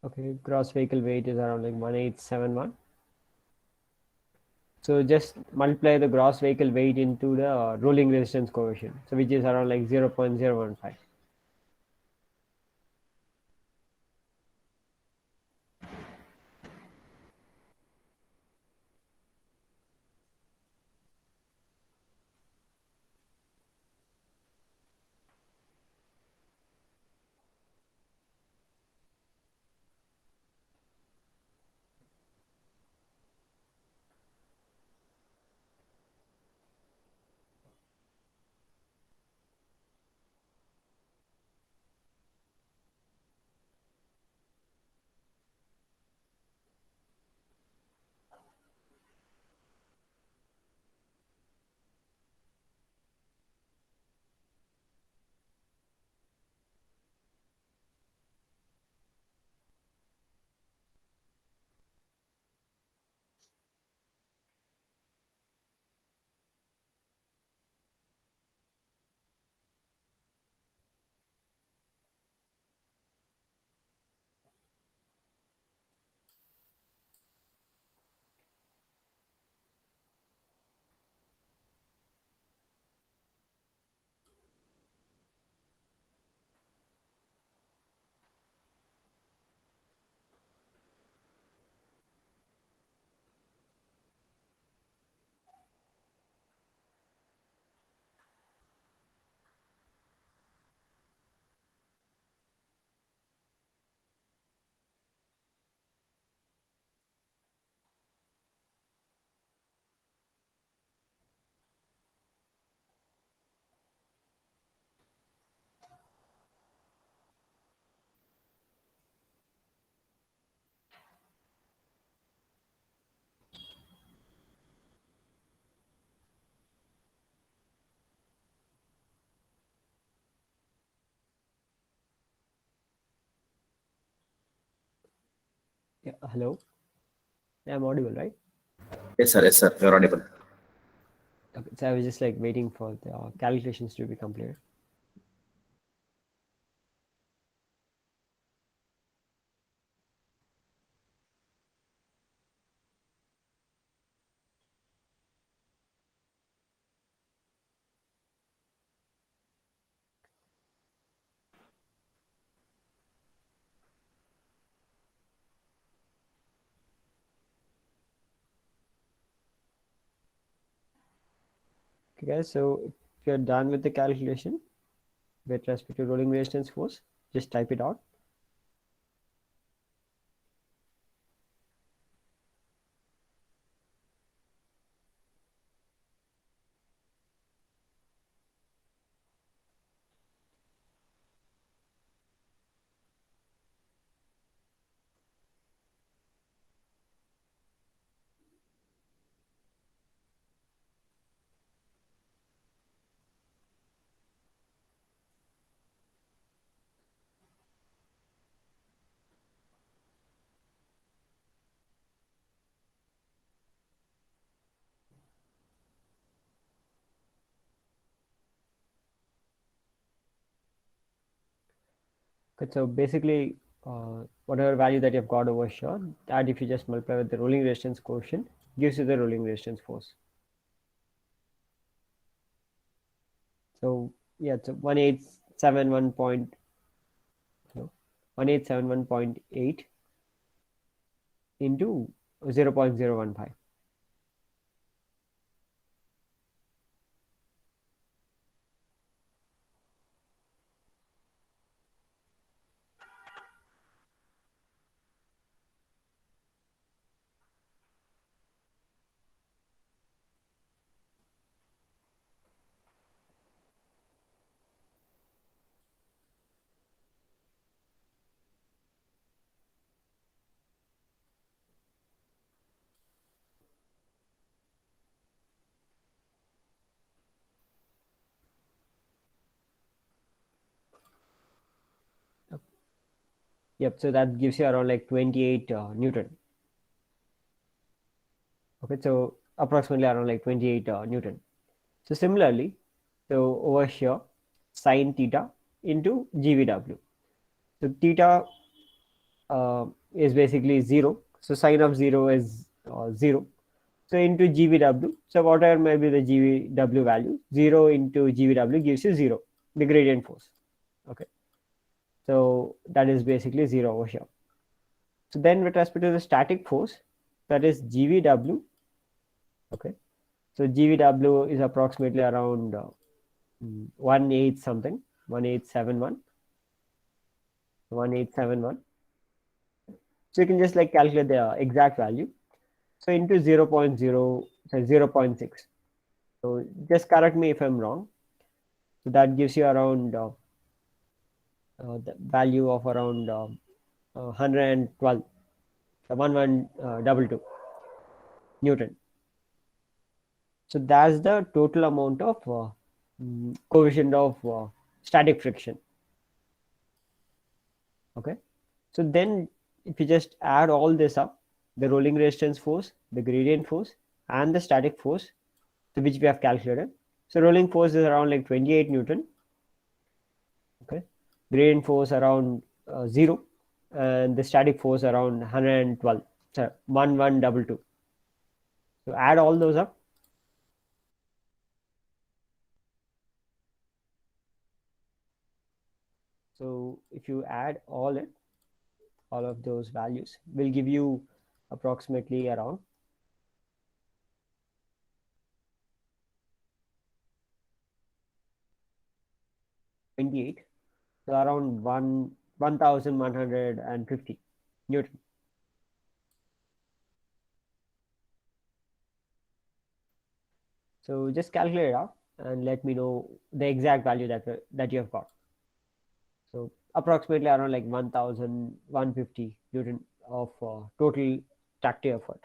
Speaker 2: Okay, gross vehicle weight is around like 1871. So just multiply the gross vehicle weight into the rolling resistance coefficient, so which is around like 0.015. Yeah, hello. I'm audible, right?
Speaker 1: Yes, sir. You're audible.
Speaker 2: Okay, so I was just like waiting for the calculations to be completed. Okay, guys. So if you're done with the calculation with respect to rolling resistance force, just type it out. Okay, so basically, whatever value that you've got over here, that if you just multiply with the rolling resistance quotient, gives you the rolling resistance force. So yeah, so 1871 point, no, 1871.8 into 0.015. Yep, so that gives you around like 28 Newton. Okay, so approximately around like 28 Newton. So similarly, so over here, sine theta into GVW. So theta is basically 0. So sine of 0 is 0. So into GVW. So whatever may be the GVW value, 0 into GVW gives you 0, the gradient force. Okay. So that is basically 0 over here. So then with respect to the static force, that is GVW. Okay. So GVW is approximately around 18 something, 1871. 1871. So you can just like calculate the exact value. So into 0, 0.0, sorry, 0.6. So just correct me if I'm wrong. So that gives you around the value of around 112, 1122 Newton. So that's the total amount of coefficient of static friction. Okay. So then if you just add all this up, the rolling resistance force, the gradient force, and the static force, which we have calculated. So rolling force is around like 28 Newton. Okay. Gradient force around 0, and the static force around 112. So 1122. So add all those up. So if you add all of those values will give you approximately around 28, so around 1150 Newton. So just calculate it out and let me know the exact value that you have got. So approximately around like 1150 Newton of total tractive effort.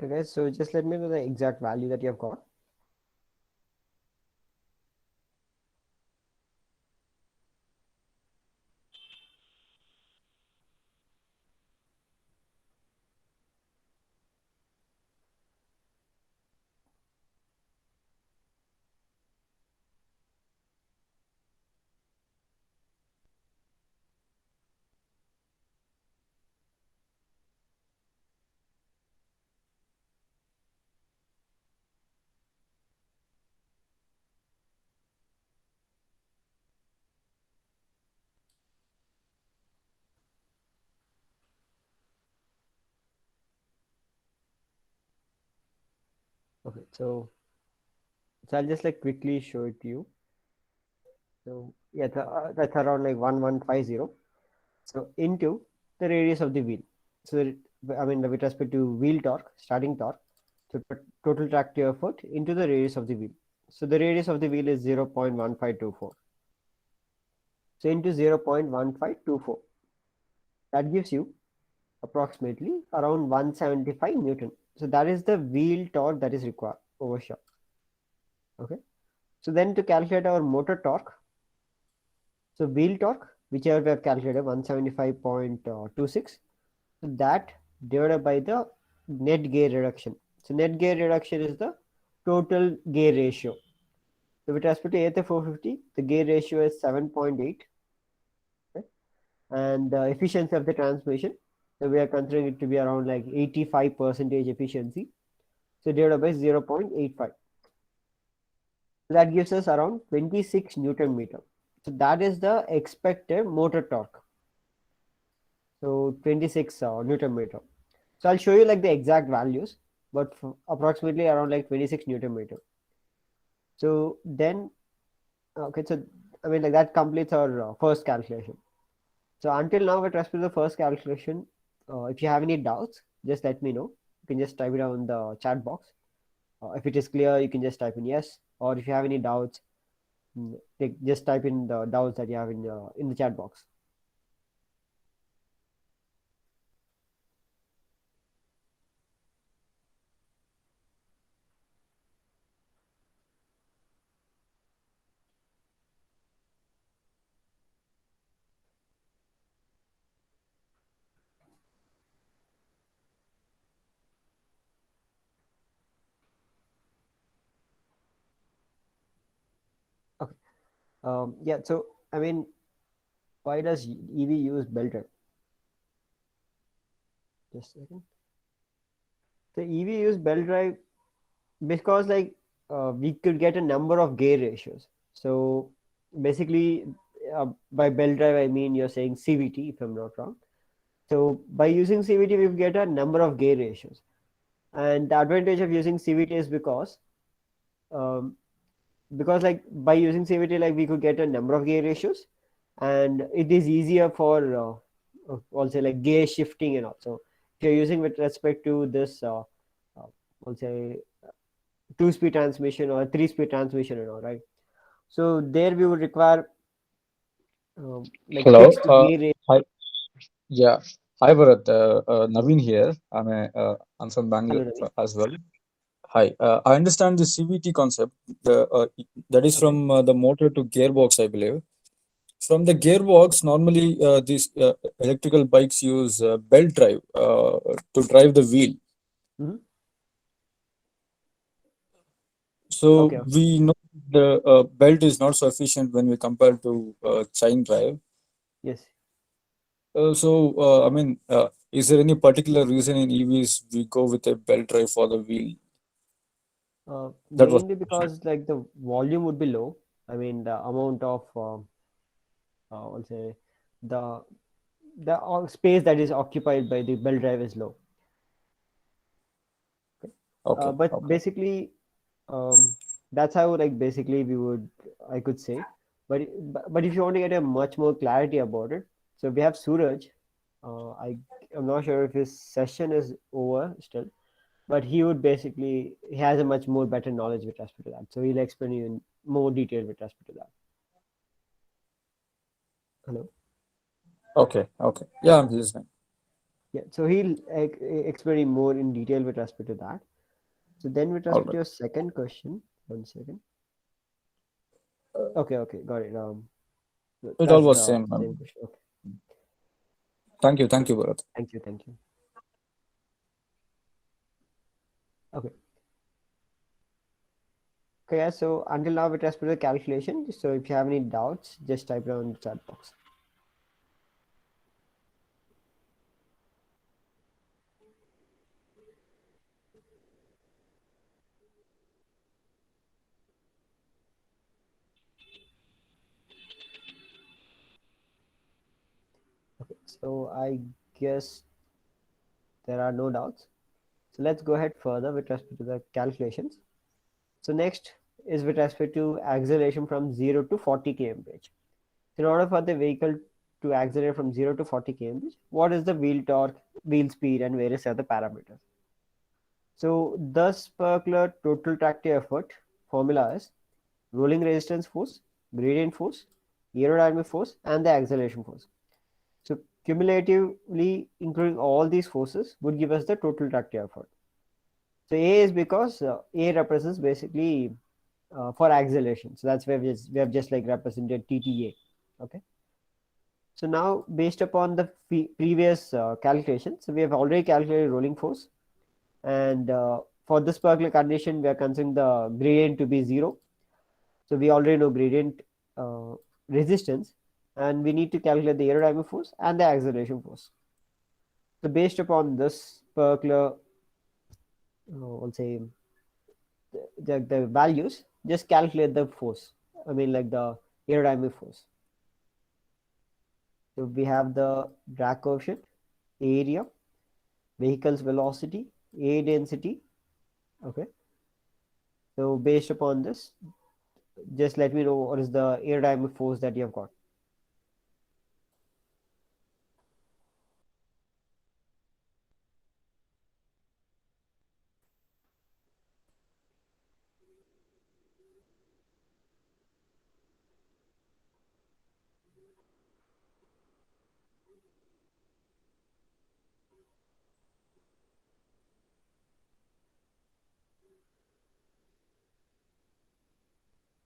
Speaker 2: Okay, so just let me know the exact value that you have got. Okay, so I'll just like quickly show it to you. So yeah, that's around like 1150. So into the radius of the wheel. So I mean with respect to wheel torque, starting torque, so total tractive effort into the radius of the wheel. So the radius of the wheel is 0.1524. So into 0.1524. That gives you approximately around 175 Newton. So that is the wheel torque that is required over here. Okay. So then to calculate our motor torque, so wheel torque, whichever we have calculated, 175.26, so that divided by the net gear reduction. So net gear reduction is the total gear ratio. So with respect to AF450, the gear ratio is 7.8, right? And the efficiency of the transmission, so we are considering it to be around like 85% efficiency. So divided by 0.85. So that gives us around 26 Newton meter. So that is the expected motor torque. So 26 Newton meter. So I'll show you like the exact values, but approximately around like 26 Newton meter. So then, okay, so I mean like that completes our first calculation. So until now, with respect to the first calculation, if you have any doubts, just let me know. You can just type it down in the chat box. If it is clear, you can just type in yes. Or if you have any doubts, just type in the doubts that you have in the chat box. Okay. Yeah. So I mean, why does EV use belt drive? Just a second. The EV use belt drive because like we could get a number of gear ratios. So basically, by belt drive I mean you're saying CVT if I'm not wrong. So by using CVT we get a number of gear ratios, and the advantage of using CVT is um, because like by using CVT like we could get a number of gear ratios, and it is easier for also like gear shifting and also if you're using with respect to this also two-speed transmission or three-speed transmission and all, right? So there we would require like
Speaker 3: Hello.
Speaker 2: fixed gear rate.
Speaker 3: Hi. Yeah. Hi, Bharat. Naveen here. I'm from Bangalore
Speaker 2: Hello, Ravi.
Speaker 3: as well. Hi. I understand the CVT concept. That is
Speaker 2: Okay.
Speaker 3: from the motor to gearbox, I believe. From the gearbox, normally these electrical bikes use belt drive to drive the wheel.
Speaker 2: Hmm.
Speaker 3: So
Speaker 2: Okay. Okay.
Speaker 3: we know the belt is not sufficient when we compare to chain drive.
Speaker 2: Yes.
Speaker 3: I mean, is there any particular reason in EVs we go with a belt drive for the wheel? That was
Speaker 2: Mainly because like the volume would be low. I mean the amount of I'll say the space that is occupied by the belt drive is low.
Speaker 3: okay.
Speaker 2: But
Speaker 3: Okay.
Speaker 2: basically, um, that's how like basically we would I could say. But if you want to get a much more clarity about it, so we have Suraj. I'm not sure if his session is over still, but he has a much more better knowledge with respect to that. So he'll explain you in more detail with respect to that. Hello.
Speaker 3: Okay. Okay. Yeah, I'm listening.
Speaker 2: Yeah, so he'll explain more in detail with respect to that. So then with
Speaker 3: All
Speaker 2: respect to
Speaker 3: right.
Speaker 2: your second question, 1 second.
Speaker 3: Uh,
Speaker 2: Okay, got it.
Speaker 3: it all
Speaker 2: That's
Speaker 3: was
Speaker 2: the
Speaker 3: same.
Speaker 2: same question. Okay,
Speaker 3: Thank you, Bharat.
Speaker 2: thank you. Okay. Okay, yeah, so until now with respect to the calculation, so if you have any doubts, just type it on the chat box. Okay, so I guess there are no doubts. So let's go ahead further with respect to the calculations. So next is with respect to acceleration from 0 to 40 km/h. In order for the vehicle to accelerate from 0 to 40 km/h, what is the wheel torque, wheel speed, and various other parameters? So the Sperkler total tractive effort formula is rolling resistance force, gradient force, aerodynamic force, and the acceleration force. So cumulatively, including all these forces, would give us the total tractive effort. So A is because A represents basically for acceleration. So that's where we have just like represented TTA. Okay. So now based upon the previous calculations, so we have already calculated rolling force, and for this particular condition, we are considering the gradient to be 0. So we already know gradient uh, resistance, and we need to calculate the aerodynamic force and the acceleration force. So based upon this particular, I'll say the values, just calculate the force. I mean, like the aerodynamic force. So we have the drag coefficient, area, vehicle's velocity, A density. Okay. So based upon this, just let me know what is the aerodynamic force that you have got.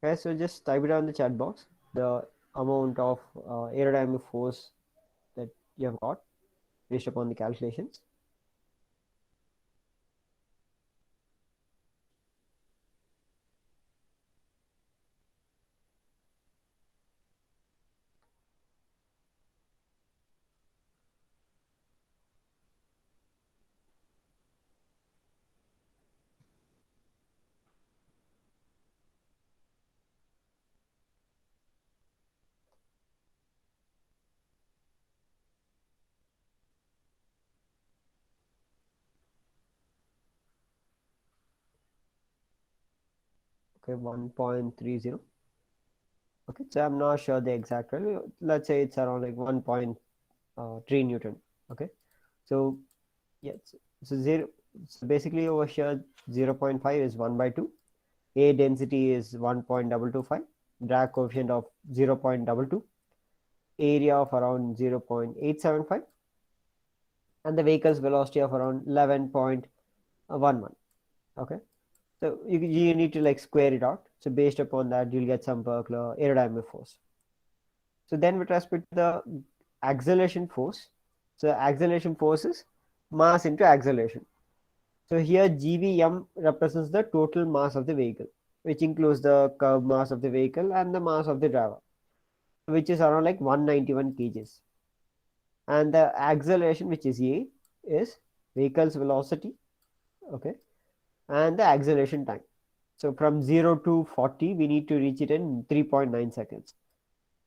Speaker 2: Okay, so just type it down in the chat box, the amount of aerodynamic force that you have got based upon the calculations. Okay, 1.30. Okay, so I'm not sure the exact value. Let's say it's around like 1.3 Newton. Okay, so yes, so zero. So basically over here, 0.5 is 1 by 2. A density is 1.225. Drag coefficient of 0.22. Area of around 0.875. And the vehicle's velocity of around 11.11. Okay, so you need to like square it out. So based upon that, you'll get some particular aerodynamic force. So then with respect to the acceleration force, so acceleration force is mass into acceleration. So here GVM represents the total mass of the vehicle, which includes the curb mass of the vehicle and the mass of the driver, which is around like 191 kgs. And the acceleration, which is A, is vehicle's velocity, okay, and the acceleration time. So from 0 to 40, we need to reach it in 3.9 seconds.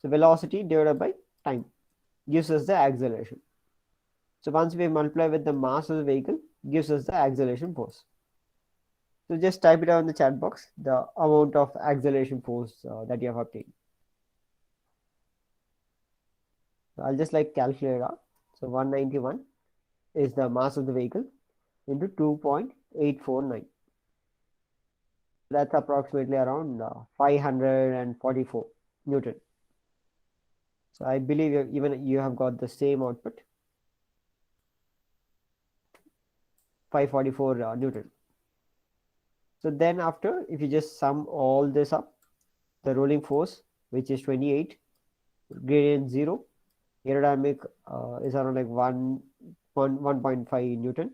Speaker 2: So velocity divided by time gives us the acceleration. So once we multiply with the mass of the vehicle, gives us the acceleration force. So just type it out in the chat box, the amount of acceleration force that you have obtained. So I'll just like calculate it out. So 191 is the mass of the vehicle into 2.849. That's approximately around 544 Newton. So I believe even you have got the same output. 544 Newton. So then after, if you just sum all this up, the rolling force, which is 28, gradient 0, aerodynamic is around like 1.5 Newton,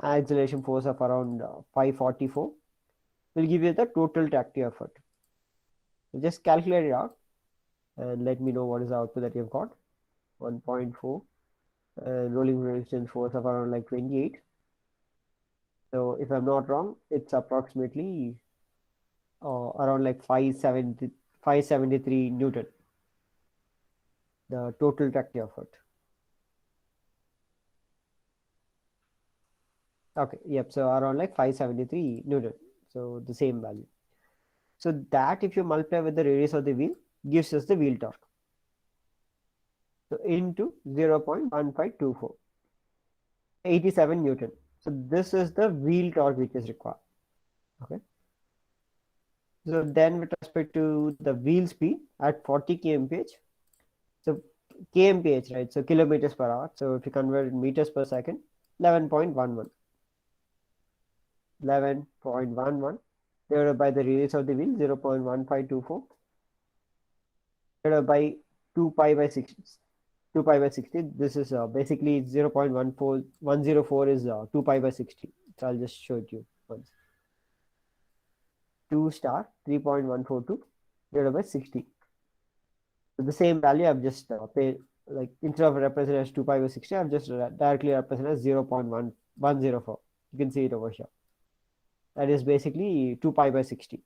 Speaker 2: acceleration force of around 544 will give you the total tractive effort. So just calculate it out and let me know what is the output that you've got. 1.4 and rolling resistance force of around like 28. So if I'm not wrong, it's approximately around like 573 Newton, the total tractive effort. Okay, yep, so around like 573 Newton, so the same value. So that if you multiply with the radius of the wheel gives us the wheel torque. So into 0.1524, 87 Newton. So this is the wheel torque which is required. Okay. So then with respect to the wheel speed at 40 kmph, so kmph, right? So kilometers per hour. So if you convert it meters per second, 11.11. 11.11 divided by the radius of the wheel 0.1524 divided by 2 pi by 60. 2 pi by 60. This is basically 0.14104 is 2 pi by 60. So I'll just show it to you once. 2 star 3.142 divided by 60. So the same value I've just paid, like instead of representing as 2 pi by 60, I've just directly represented as 0.1104. You can see it over here. That is basically 2 pi by 60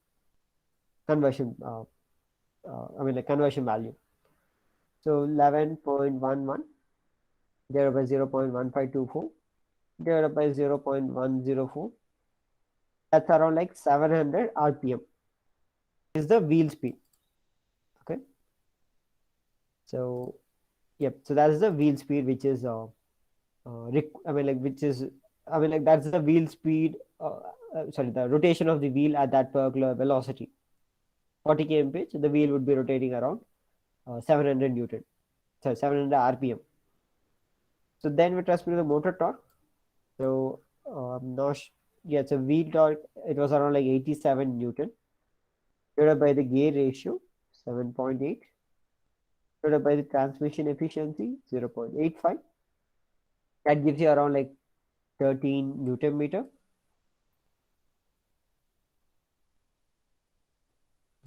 Speaker 2: conversion. The conversion value. So 11.11 divided by 0.1524 divided by 0.104. That's around like 700 RPM is the wheel speed. Okay. So, yep. So that's the wheel speed, which is, that's the wheel speed, the rotation of the wheel at that particular velocity. 40 kmph, the wheel would be rotating around 700 Newton, sorry, 700 RPM. So then with respect to the motor torque, so yeah, so wheel torque, it was around like 87 Newton divided by the gear ratio 7.8 divided by the transmission efficiency 0.85. That gives you around like 13 Newton meter.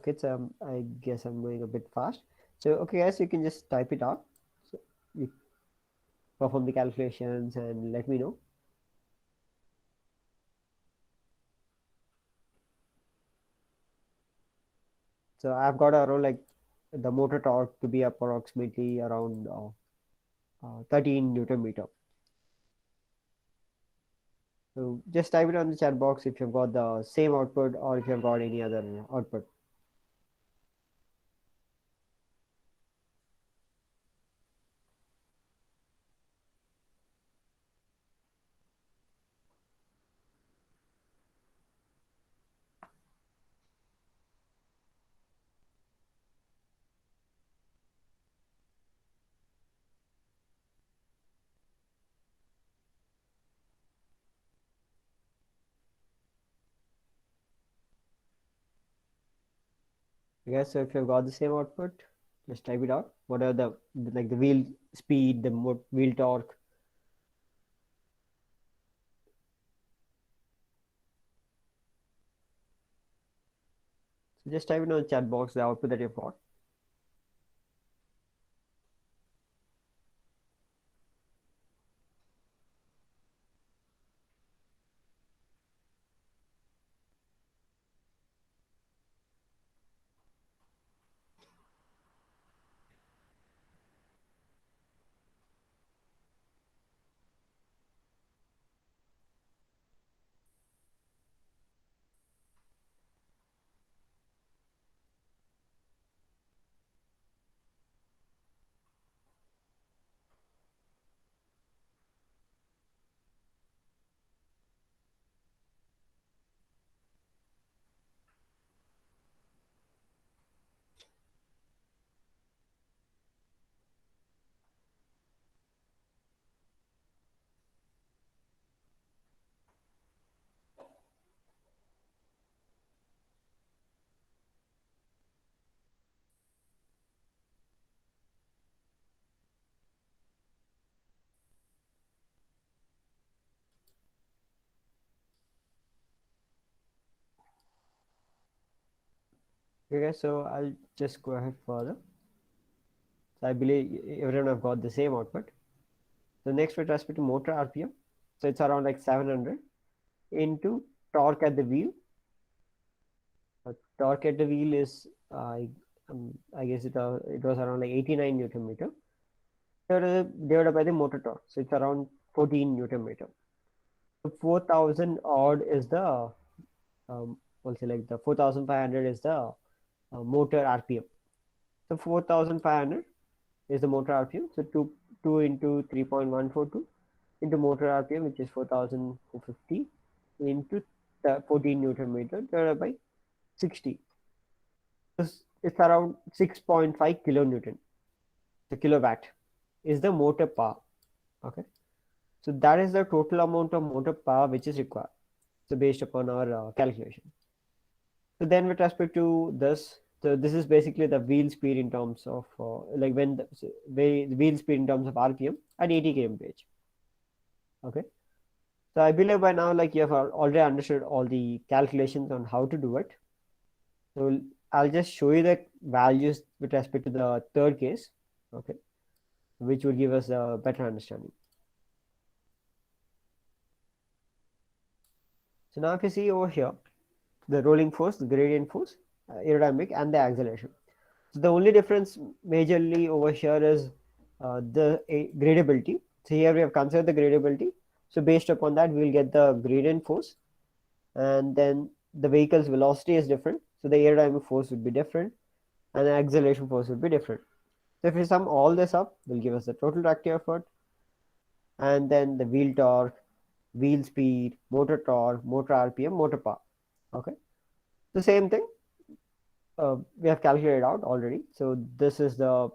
Speaker 2: Okay, so I guess I'm going a bit fast. So okay, guys, you can just type it out. So you perform the calculations and let me know. So I've got around like the motor torque to be approximately around 13 Newton meter. So just type it on the chat box if you've got the same output or if you've got any other output. Okay, so if you've got the same output, just type it out. What are the like the wheel speed, the wheel torque? So just type it on the chat box the output that you've got. Okay, so I'll just go ahead further. So I believe everyone have got the same output. So next with respect to motor RPM, so it's around like 700 into torque at the wheel. Torque at the wheel is I guess it was around like 89 Newton meter divided by the motor torque. So it's around 14 Newton meter. So 4,000 odd is the also like the 4,500 is the motor RPM. So 4,500 is the motor RPM. So 2 into 3.142 into motor RPM, which is 4,450 into the 14 Newton meter divided by 60. So it's around 6.5 kilonewton. The kilowatt is the motor power. Okay. So that is the total amount of motor power which is required. So based upon our calculation. So then with respect to this, so this is basically the wheel speed in terms of like when the wheel speed in terms of RPM at 80 kmph. Okay. So I believe by now like you have already understood all the calculations on how to do it. So I'll just show you the values with respect to the third case. Okay. Which will give us a better understanding. So now if you see over here, the rolling force, the gradient force, aerodynamic, and the acceleration. So the only difference majorly over here is the gradability. So here we have considered the gradability. So based upon that, we will get the gradient force, and then the vehicle's velocity is different. So the aerodynamic force would be different, and the acceleration force would be different. So if we sum all this up, will give us the total reactive effort, and then the wheel torque, wheel speed, motor torque, motor RPM, motor power. Okay. The same thing we have calculated out already. So this is the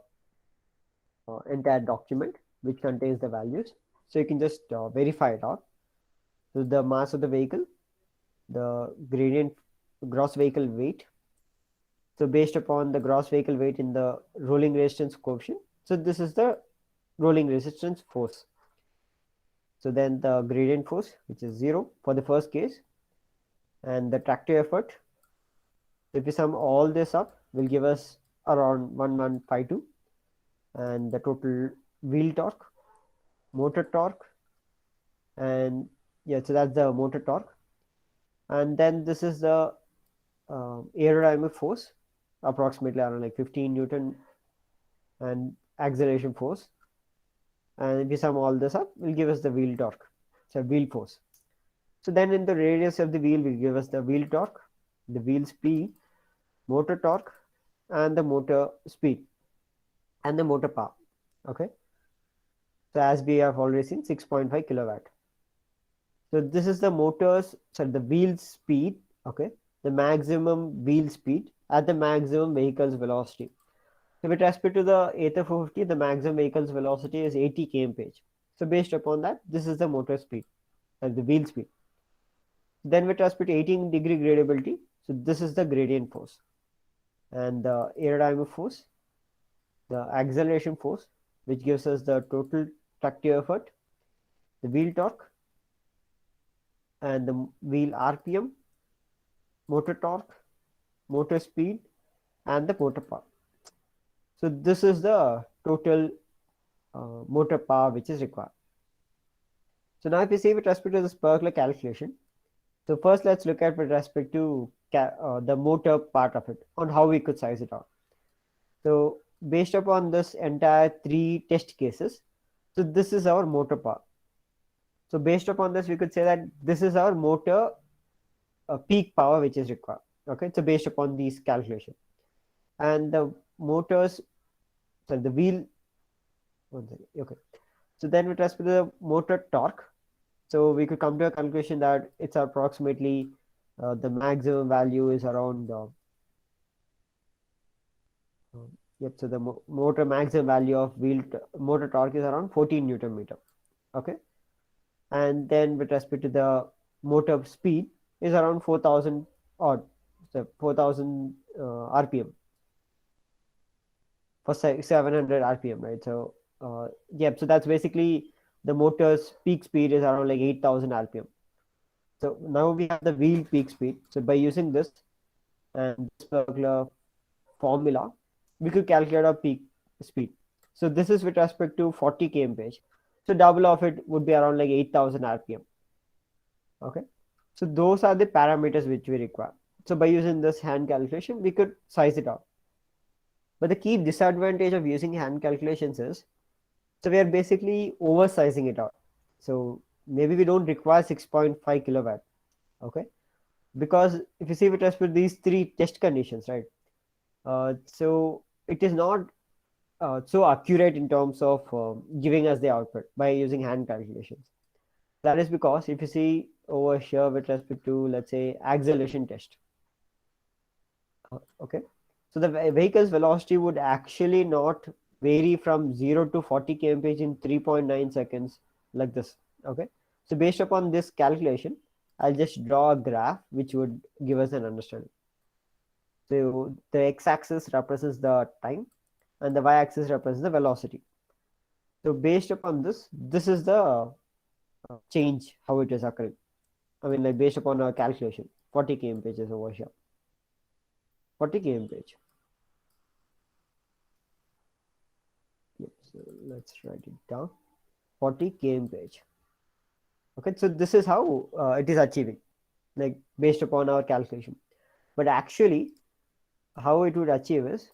Speaker 2: entire document which contains the values. So you can just verify it out. So the mass of the vehicle, the gradient gross vehicle weight. So based upon the gross vehicle weight in the rolling resistance coefficient. So this is the rolling resistance force. So then the gradient force, which is 0 for the first case, and the tractive effort. If we sum all this up, will give us around 1152, and the total wheel torque, motor torque, and yeah, so that's the motor torque. And then this is the aerodynamic force, approximately around like 15 Newton, and acceleration force. And if we sum all this up, will give us the wheel torque, so wheel force. So then in the radius of the wheel will give us the wheel torque, the wheel speed, motor torque, and the motor speed, and the motor power. Okay. So as we have already seen, 6.5 kilowatt. So this is the motor's, sorry, the wheel speed. Okay. The maximum wheel speed at the maximum vehicle's velocity. So with respect to the Ather 450, the maximum vehicle's velocity is 80 kmph. So based upon that, this is the motor speed and the wheel speed. Then with respect to 18-degree gradability, so this is the gradient force, and the aerodynamic force, the acceleration force, which gives us the total tractive effort, the wheel torque, and the wheel RPM, motor torque, motor speed, and the motor power. So this is the total motor power which is required. So now if you see with respect to the Sperkler calculation, so first let's look at with respect to the motor part of it, on how we could size it out. So based upon this entire 3 test cases, so this is our motor power. So based upon this, we could say that this is our motor peak power which is required. Okay, so based upon these calculations, and the motors, so the wheel. Okay, so then with respect to the motor torque, so we could come to a conclusion that it's approximately the maximum value is around. Yep, so the motor maximum value of motor torque is around 14 Newton meter. Okay, and then with respect to the motor speed is around 4,000 odd, so 4,000 RPM for 700 RPM, right? So yep, so that's basically the motor's peak speed is around like 8,000 RPM. So now we have the wheel peak speed. So by using this and this particular formula, we could calculate our peak speed. So this is with respect to 40 kmph. So double of it would be around like 8,000 rpm. Okay, so those are the parameters which we require. So by using this hand calculation, we could size it out. But the key disadvantage of using hand calculations is, so we are basically oversizing it out. So maybe we don't require 6.5 kilowatt. Okay, because if you see with respect to these three test conditions, right? So it is not so accurate in terms of giving us the output by using hand calculations. That is because if you see over here with respect to, let's say, acceleration test. Okay, so the vehicle's velocity would actually not vary from 0 to 40 kmph in 3.9 seconds like this. Okay, so based upon this calculation, I'll just draw a graph which would give us an understanding. So the x-axis represents the time and the y-axis represents the velocity. So based upon this, this is the change, how it is occurring. I mean, like based upon our calculation, 40 kmph is over here. 40 kmph. Yep, so let's write it down. 40 kmph. Okay, so this is how it is achieving, like based upon our calculation. But actually, how it would achieve is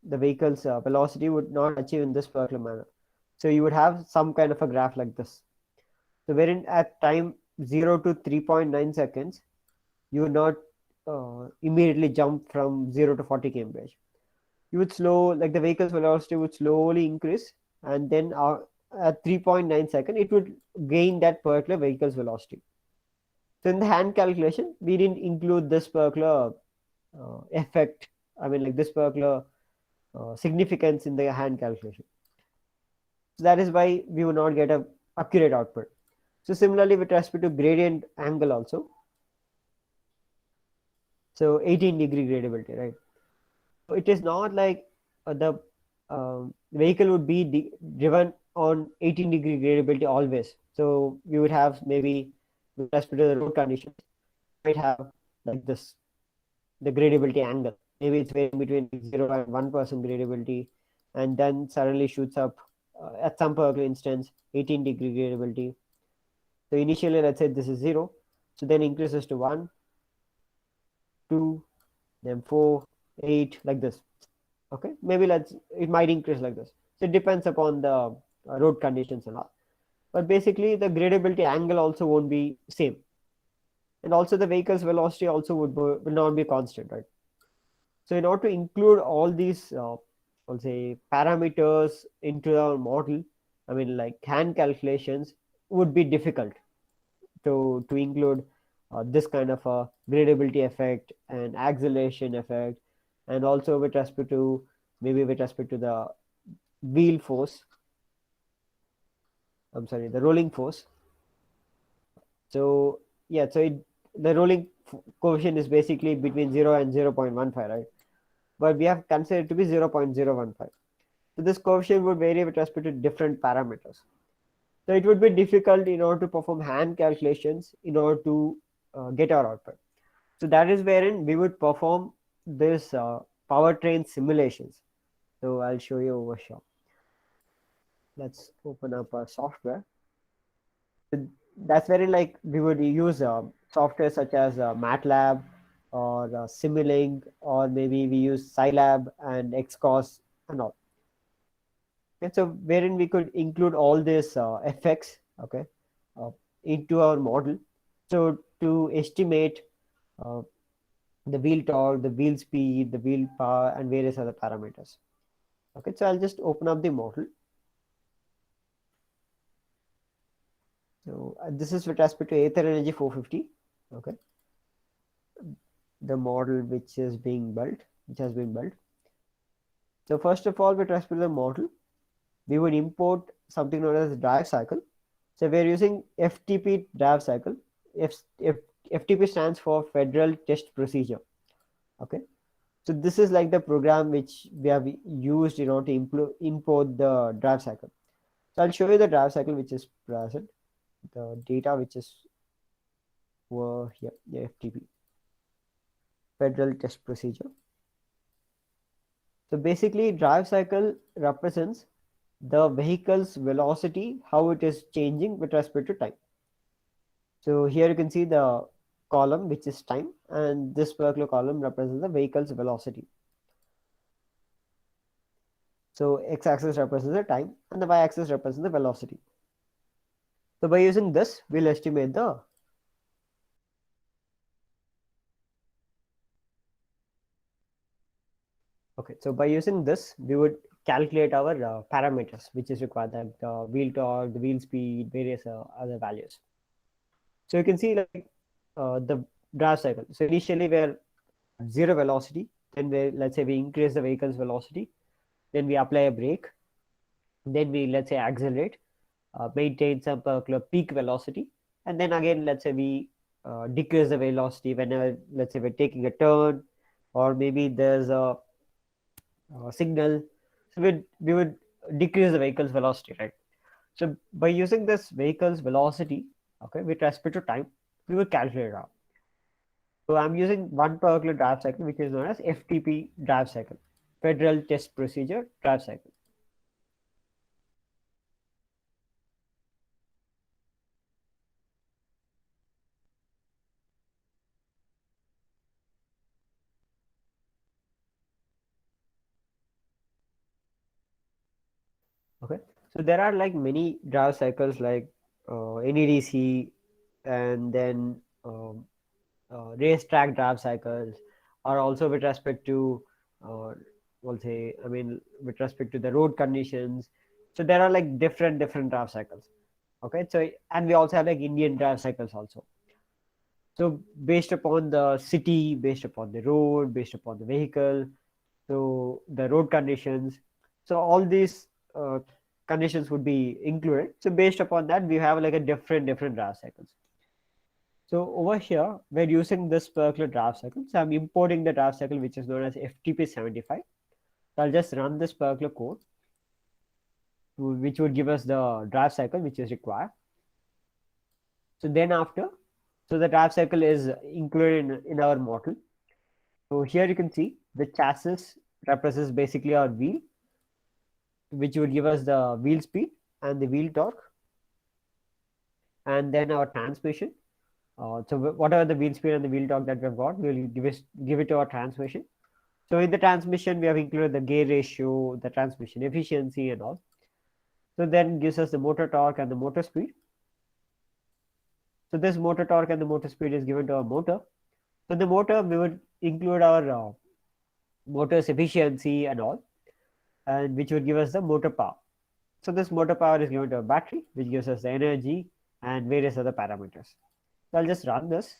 Speaker 2: the vehicle's velocity would not achieve in this particular manner. So you would have some kind of a graph like this. So wherein at time 0 to 3.9 seconds, you would not immediately jump from 0 to 40 kmph. You would like the vehicle's velocity would slowly increase, and then at 3.9 second, it would gain that particular vehicle's velocity. So in the hand calculation, we didn't include this particular effect. I mean, like this particular significance in the hand calculation. So that is why we would not get a accurate output. So similarly with respect to gradient angle also. So 18-degree gradability, right? So it is not like the vehicle would be driven on 18-degree gradability always. So we would have maybe with respect to the road conditions, might have like this, the gradability angle. Maybe it's varying between 0 and 1% gradability, and then suddenly shoots up at some particular instance 18-degree gradability. So initially, let's say this is 0, so then increases to 1, 2, then 4, 8, like this. Okay, maybe it might increase like this. So it depends upon the road conditions and all. But basically, the gradability angle also won't be same, and also the vehicle's will not be constant, right? So in order to include all these, I'll say, parameters into our model, I mean, like hand calculations would be difficult to include this kind of a gradability effect and acceleration effect, and also with respect to the wheel force. I'm sorry, the rolling force. So yeah, so the rolling coefficient is basically between 0 and 0.15, right? But we have considered to be 0.015. So this coefficient would vary with respect to different parameters. So it would be difficult in order to perform hand calculations in order to get our output. So that is wherein we would perform this powertrain simulations. So I'll show you over here. Let's open up our software. That's wherein like we would use software such as MATLAB or Simulink, or maybe we use Scilab and Xcos and all. And so wherein we could include all these effects, okay, into our model. So to estimate the wheel torque, the wheel speed, the wheel power, and various other parameters. Okay, so I'll just open up the model. So this is with respect to Aether Energy 450. Okay, the model which has been built. So first of all, with respect to the model, we would import something known as drive cycle. So we're using FTP drive cycle. FTP stands for Federal Test Procedure. Okay, so this is like the program which we have used in order to import the drive cycle. So I'll show you the drive cycle which is present, the data which is over here, the FTP, Federal Test Procedure. So basically, drive cycle represents the vehicle's velocity, how it is changing with respect to time. So here you can see the column which is time, and this particular column represents the vehicle's velocity. So x-axis represents the time and the y-axis represents the velocity. So by using this, we'll estimate the okay. So by using this, we would calculate our parameters, which is required, that the wheel torque, the wheel speed, various other values. So you can see like the drive cycle. So initially we're at zero velocity, then we, let's say we increase the vehicle's velocity, then we apply a brake, then we, let's say, accelerate, maintain some particular peak velocity, and then again, let's say we decrease the velocity whenever, let's say, we're taking a turn, or maybe there's a signal. So we would decrease the vehicle's velocity, right? So by using this vehicle's velocity, okay, with respect to time, we would calculate it out. So I'm using one particular drive cycle, which is known as FTP drive cycle, Federal Test Procedure drive cycle. Okay, so there are like many drive cycles like NEDC, and then racetrack drive cycles, are also with respect to we'll say, I mean, with respect to the road conditions. So there are like different drive cycles. Okay, so and we also have like Indian drive cycles also. So based upon the city, based upon the road, based upon the vehicle, so the road conditions, so all these conditions would be included. So based upon that, we have like a different drive cycles. So over here, we're using this particular drive cycle. So I'm importing the drive cycle, which is known as FTP75. So I'll just run this particular code, which would give us the drive cycle which is required. So then after, so the drive cycle is included in our model. So here you can see the chassis represents basically our wheel, which would give us the wheel speed and the wheel torque, and then our transmission. So whatever the wheel speed and the wheel torque that we've got, we'll give it to our transmission. So in the transmission, we have included the gear ratio, the transmission efficiency, and all. So then gives us the motor torque and the motor speed. So this motor torque and the motor speed is given to our motor. So the motor, we would include our motor's efficiency and all, and which would give us the motor power. So this motor power is given to a battery, which gives us the energy and various other parameters. So I'll just run this.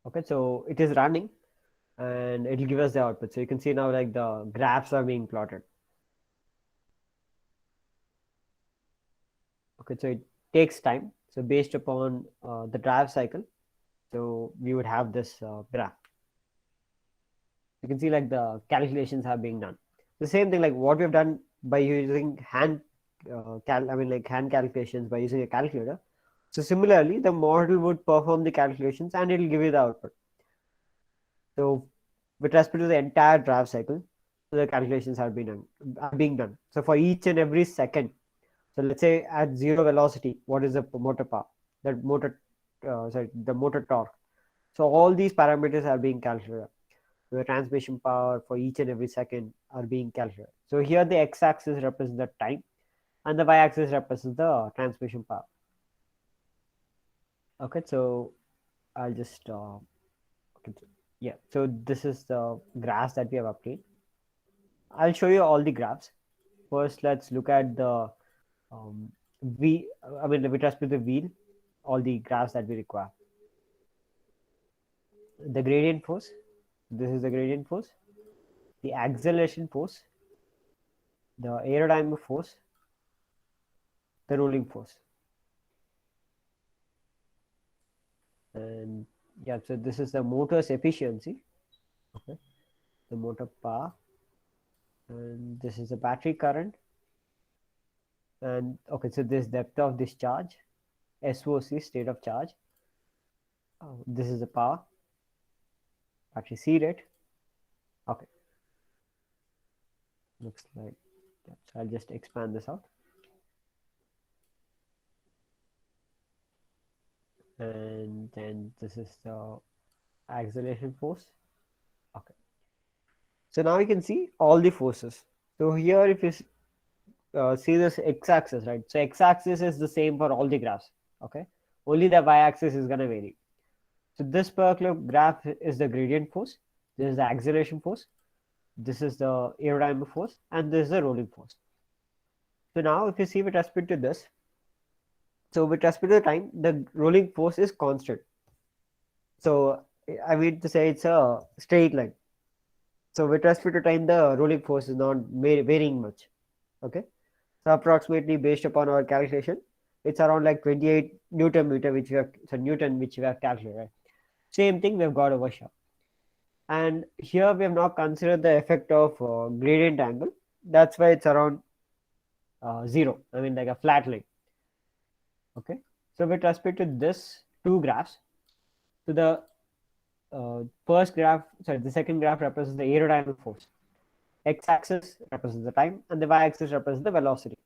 Speaker 2: Okay, so it is running and it will give us the output. So you can see now like the graphs are being plotted. Okay, so it takes time. So based upon the drive cycle, so we would have this graph. You can see like the calculations are being done. The same thing like what we've done by using hand hand calculations by using a calculator. So similarly, the model would perform the calculations and it will give you the output. So with respect to the entire drive cycle, so the calculations are being done. So for each and every second, so let's say at zero velocity, what is the motor power? The motor torque. So all these parameters are being calculated. So the transmission power for each and every second are being calculated. So here the x-axis represents the time, and the y-axis represents the transmission power. Okay, so I'll just yeah. So this is the graphs that we have obtained. I'll show you all the graphs. First, let's look at the with respect to the wheel, all the graphs that we require. The gradient force, this is the gradient force, the acceleration force, the aerodynamic force, the rolling force. And yeah, so this is the motor's efficiency. Okay, the motor power, and this is the battery current. And okay, so this depth of discharge, SOC, state of charge. This is the power, battery C rate. Okay, looks like, yeah, so I'll just expand this out. And then this is the acceleration force. Okay, so now you can see all the forces. So here if you see this x-axis, right? So x-axis is the same for all the graphs. Okay, only the y-axis is going to vary. So this particular graph is the gradient force, this is the acceleration force, this is the aerodynamic force, and this is the rolling force. So now if you see with respect to this, so with respect to the time, the rolling force is constant. So I mean to say it's a straight line. So with respect to time, the rolling force is not varying much. Okay, so approximately based upon our calculation, it's around like 28 Newton meter, which we have, so Newton, which we have calculated. Right? Same thing we've got over here. And here we have not considered the effect of gradient angle. That's why it's around 0. I mean like a flat line. Okay. So with respect to this two graphs, so the first graph, sorry, the second graph represents the aerodynamic force. X-axis represents the time, and the y-axis represents the velocity.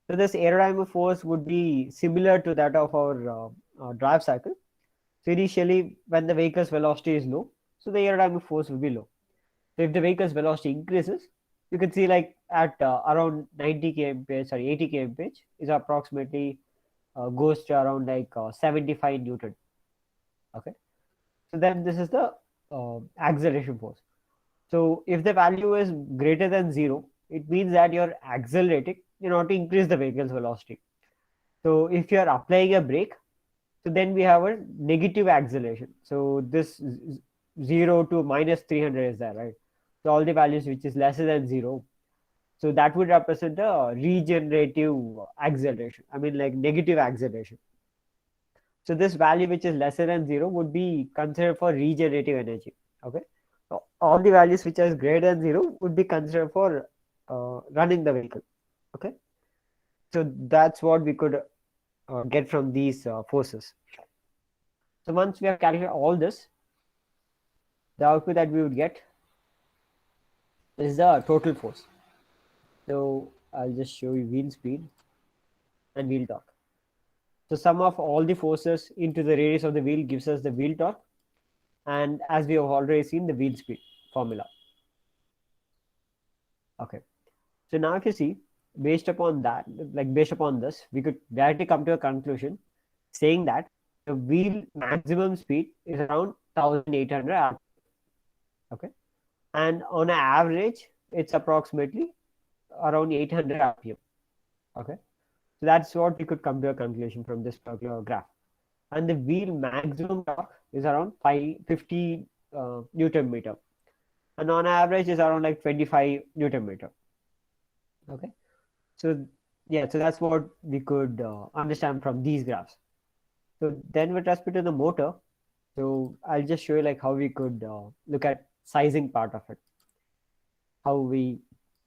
Speaker 2: So this aerodynamic force would be similar to that of our drive cycle. So initially, when the vehicle's velocity is low, so the aerodynamic force will be low. So if the vehicle's velocity increases, you can see like at around 90 kmph, sorry, 80 kmph is approximately goes to around like 75 Newton. Okay. So then this is the acceleration force. So if the value is greater than 0, it means that you're accelerating in order to increase the vehicle's velocity. So if you're applying a brake, so then we have a negative acceleration. So this 0 to minus 300 is there, right? So all the values which is lesser than 0. So that would represent a regenerative acceleration. I mean like negative acceleration. So this value which is lesser than 0 would be considered for regenerative energy. Okay. So all the values which are greater than 0 would be considered for running the vehicle. Okay. So that's what we could get from these forces. So once we have calculated all this, the output that we would get is the total force. So I'll just show you wheel speed and wheel torque. So sum of all the forces into the radius of the wheel gives us the wheel torque, and as we have already seen, the wheel speed formula. Okay. So now if you see, based upon that, like based upon this, we could directly come to a conclusion saying that the wheel maximum speed is around 1800 rpm. Okay. And on an average, it's approximately around 800 rpm. Okay. So that's what we could come to a conclusion from this particular graph. And the wheel maximum torque is around 50 Newton meter. And on average is around like 25 Newton meter. Okay. So yeah, so that's what we could understand from these graphs. So then with respect to the motor, so I'll just show you like how we could look at sizing part of it. How we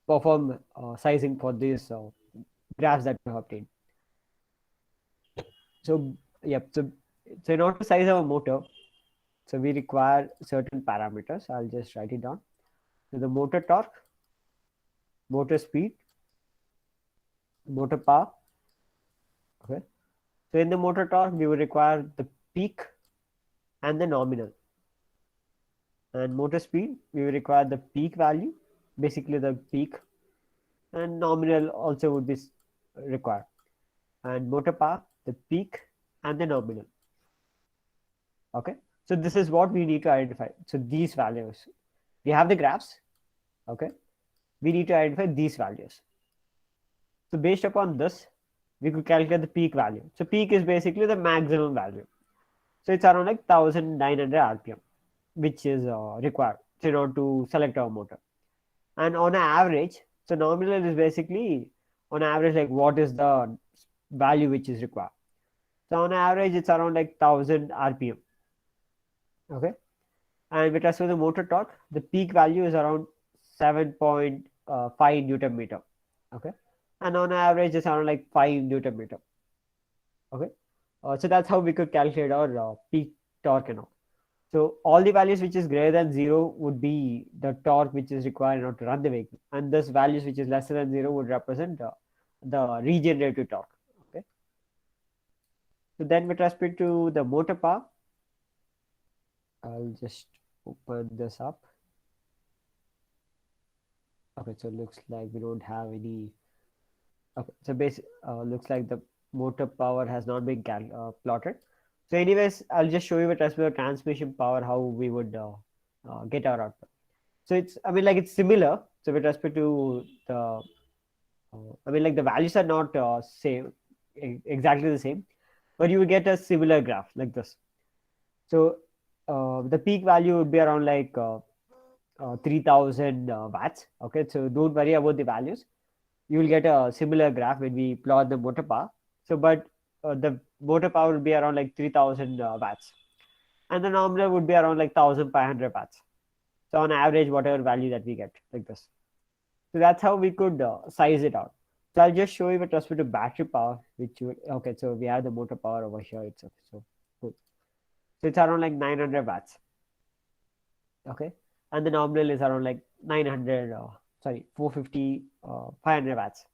Speaker 2: perform sizing for these graphs that we have obtained. So yeah, so in order to size our motor, so we require certain parameters. I'll just write it down. So the motor torque, motor speed, motor power. Okay. So in the motor torque, we will require the peak and the nominal. And motor speed, we will require the peak value, basically the peak, and nominal also would be required. And motor power, the peak and the nominal. Okay. So this is what we need to identify. So these values, we have the graphs. Okay. We need to identify these values. So based upon this, we could calculate the peak value. So peak is basically the maximum value. So it's around like 1900 rpm, which is required in order to select our motor. And on an average, so nominal is basically on average like what is the value which is required. So on average, it's around like 1000 RPM. Okay. And with respect to the motor torque, the peak value is around 7.5 Newton meter. Okay. And on average, it's around like 5 Newton meter. Okay. So that's how we could calculate our peak torque and all. So all the values which is greater than 0 would be the torque which is required in order to run the vehicle, and thus values which is lesser than 0 would represent the regenerative torque. Okay. So then with respect to the motor power, I'll just open this up. Okay, so it looks like we don't have any. Okay, so looks like the motor power has not been plotted. So anyways, I'll just show you with respect to transmission power how we would get our output. So it's, I mean, like it's similar. So with respect to the, I mean, like the values are not same, exactly the same, but you will get a similar graph like this. So the peak value would be around like 3000 watts. Okay, so don't worry about the values. You will get a similar graph when we plot the motor power. So, but the motor power will be around like 3000 watts, and the nominal would be around like 1500 watts. So on average, whatever value that we get, like this. So that's how we could size it out. So I'll just show you with respect to battery power, which you, okay, so we have the motor power over here itself. So good. So it's around like 900 watts. Okay. And the nominal is around like 900, 450, 500 watts.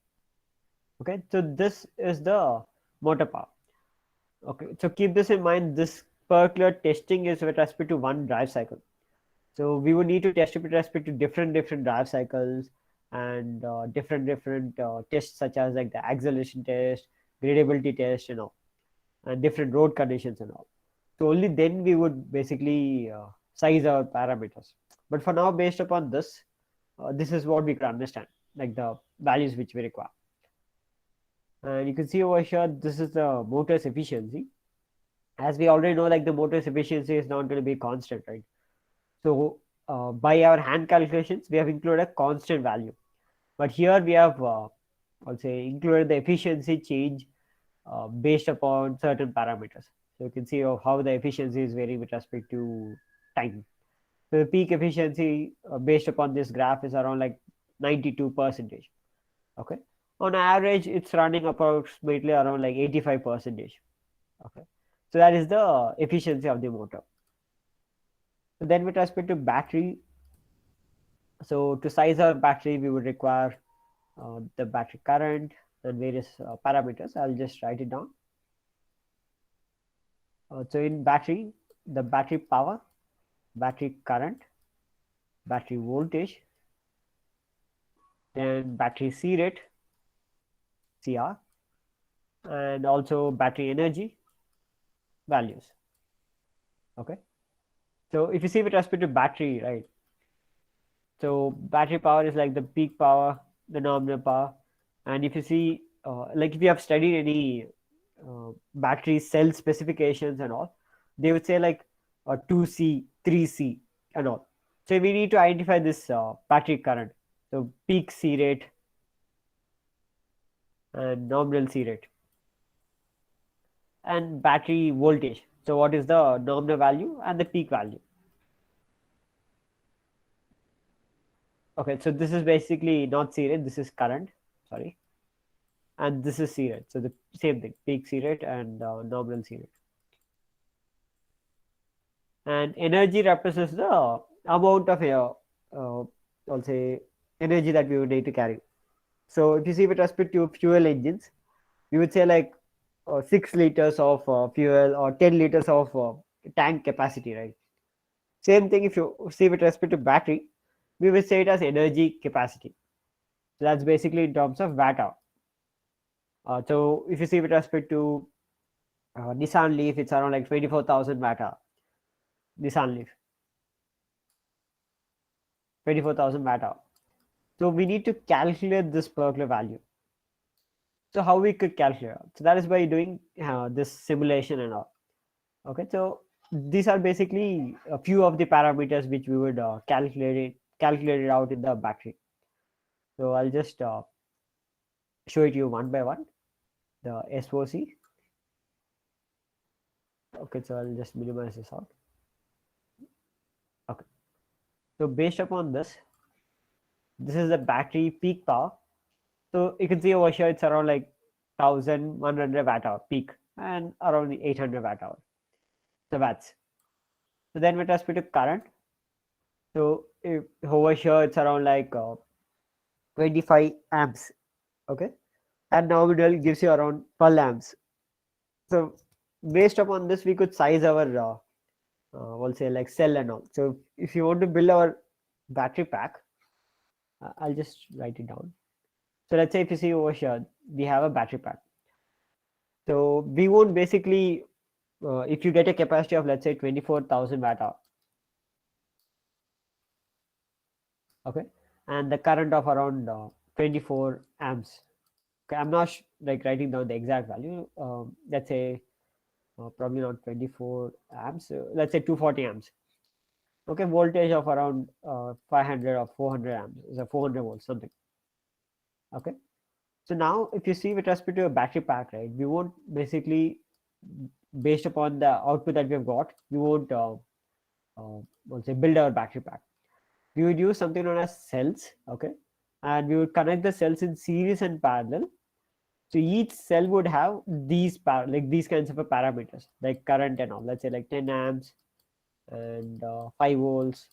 Speaker 2: Okay. So this is the motor power. Okay. So keep this in mind. This particular testing is with respect to one drive cycle. So we would need to test it with respect to different drive cycles and different tests such as like the acceleration test, gradability test, you know, and different road conditions and all. So only then we would basically size our parameters. But for now, based upon this, this is what we can understand, like the values which we require. And you can see over here, this is the motor's efficiency. As we already know, like the motor's efficiency is not going to be constant, right? So by our hand calculations, we have included a constant value. But here we have, I'll say, included the efficiency change based upon certain parameters. So you can see how the efficiency is varying with respect to time. So the peak efficiency based upon this graph is around like 92%. Okay. On average, it's running approximately around like 85%. Okay. So that is the efficiency of the motor. So then with respect to battery, so to size our battery, we would require the battery current and various parameters. I'll just write it down. So in battery, the battery power, battery current, battery voltage, then battery C rate, CR, and also battery energy values. Okay. So if you see with respect to battery, right? So battery power is like the peak power, the nominal power, and if you see, like if you have studied any battery cell specifications and all, they would say like 2C, 3C, and all. So we need to identify this battery current. So peak C rate and nominal C rate, and battery voltage. So what is the nominal value and the peak value? Okay, so this is basically not C rate, this is current, sorry. And this is C rate. So the same thing, peak C rate and nominal C rate. And energy represents the amount of I'll say energy that we would need to carry. So if you see with respect to fuel engines, we would say like 6 liters of fuel or 10 liters of tank capacity, right? Same thing if you see with respect to battery, we will say it as energy capacity. So that's basically in terms of watt hour. So if you see with respect to Nissan Leaf, it's around like 24,000 watt hour. Nissan Leaf, 24,000 watt hour. So we need to calculate this particular value. So how we could calculate? So that is by doing this simulation and all. Okay, so these are basically a few of the parameters which we would calculate it out in the battery. So I'll just show it to you one by one. The SOC. Okay, so I'll just minimize this out. Okay, so based upon this is the battery peak power. So you can see over here it's around like 1100 watt hour peak and around 800 watt hour. So watts. So then with respect to current, so if over here it's around like 25 amps. Okay, and nominal gives you around 12 amps. So based upon this, we could size our we'll say like cell and all. So if you want to build our battery pack, I'll just write it down. So let's say if you see over here, we have a battery pack. So we won't basically, if you get a capacity of let's say 24,000 watt hour, okay, and the current of around 24 amps. Okay, I'm not like writing down the exact value. Let's say probably not 24 amps. Let's say 240 amps. Okay, voltage of around 500 or 400 amps, so 400 volts something. Okay, so now if you see with respect to a battery pack, right, we won't basically, based upon the output that we've got, we won't we'll say build our battery pack. We would use something known as cells. Okay, and we would connect the cells in series and parallel. So each cell would have these like these kinds of a parameters like current and all. Let's say like 10 amps and 5 volts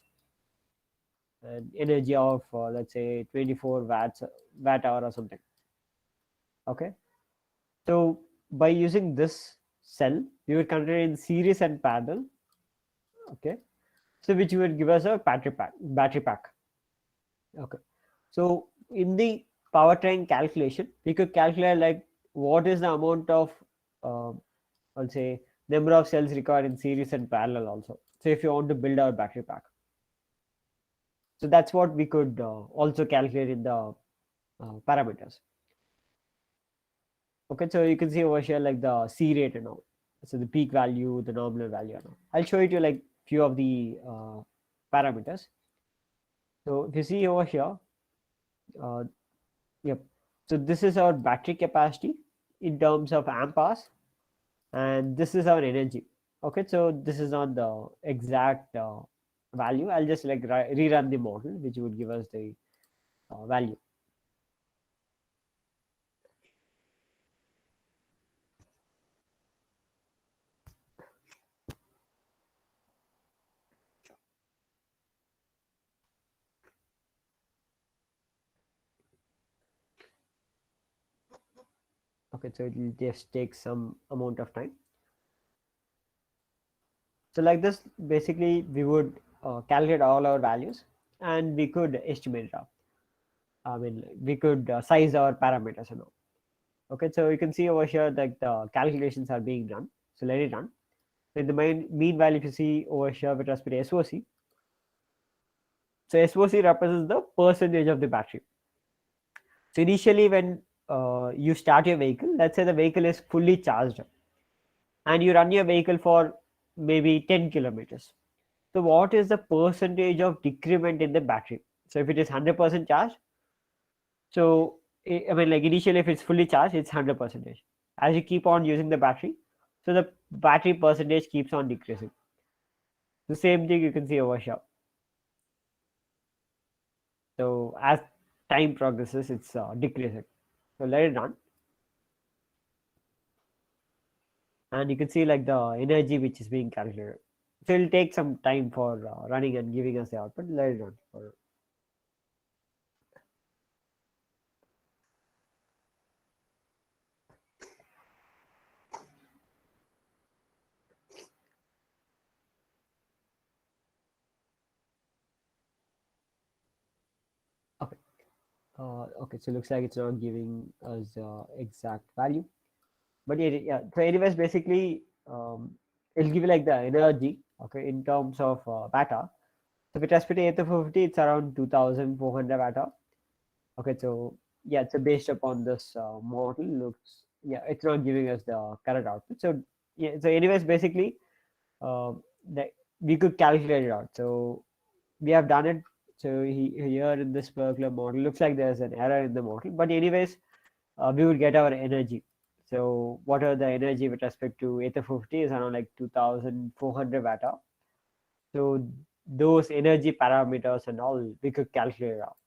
Speaker 2: and energy of let's say 24 watt hour or something. Okay, so by using this cell we would connect it in series and parallel. Okay, so which would give us a battery pack. Okay, so in the powertrain calculation we could calculate like what is the amount of uh, I'll say number of cells required in series and parallel also. So if you want to build our battery pack, so that's what we could also calculate in the parameters. Okay, so you can see over here like the C rate and all. So the peak value, the nominal value and all. I'll show you like few of the parameters. So if you see over here, uh, yep. So this is our battery capacity in terms of amp hours, and this is our energy. Okay, so this is not the exact value. I'll just like rerun the model, which would give us the value. Okay, so it will just take some amount of time. So like this, basically we would calculate all our values and we could estimate it out. I mean, we could size our parameters and all. Okay, so you can see over here that the calculations are being done. So let it run. So in the meanwhile, if you see over here with respect to SOC, so SOC represents the percentage of the battery. So initially when you start your vehicle, let's say the vehicle is fully charged and you run your vehicle for maybe 10 kilometers. So what is the percentage of decrement in the battery? So if it is 100% charged, so I mean like initially if it's fully charged, it's 100%. As you keep on using the battery, so the battery percentage keeps on decreasing. The same thing you can see over here. So as time progresses, it's decreasing. So let it run. And you can see like the energy which is being calculated. So it'll take some time for running and giving us the output. Let it run. Okay. Okay, so looks like it's not giving us exact value. But yeah, so anyways, basically, it'll give you like the energy, okay, in terms of watt hour. So with respect to 850, it's around 2,400 watt hour. Okay, so yeah, so based upon this model, looks, yeah, it's not giving us the correct output. So yeah, so anyways, basically, that we could calculate it out. So we have done it. So here in this particular model, looks like there's an error in the model. But anyways, we would get our energy. So what are the energy with respect to Ether 50 is around like 2400 watt-hour. So those energy parameters and all we could calculate out.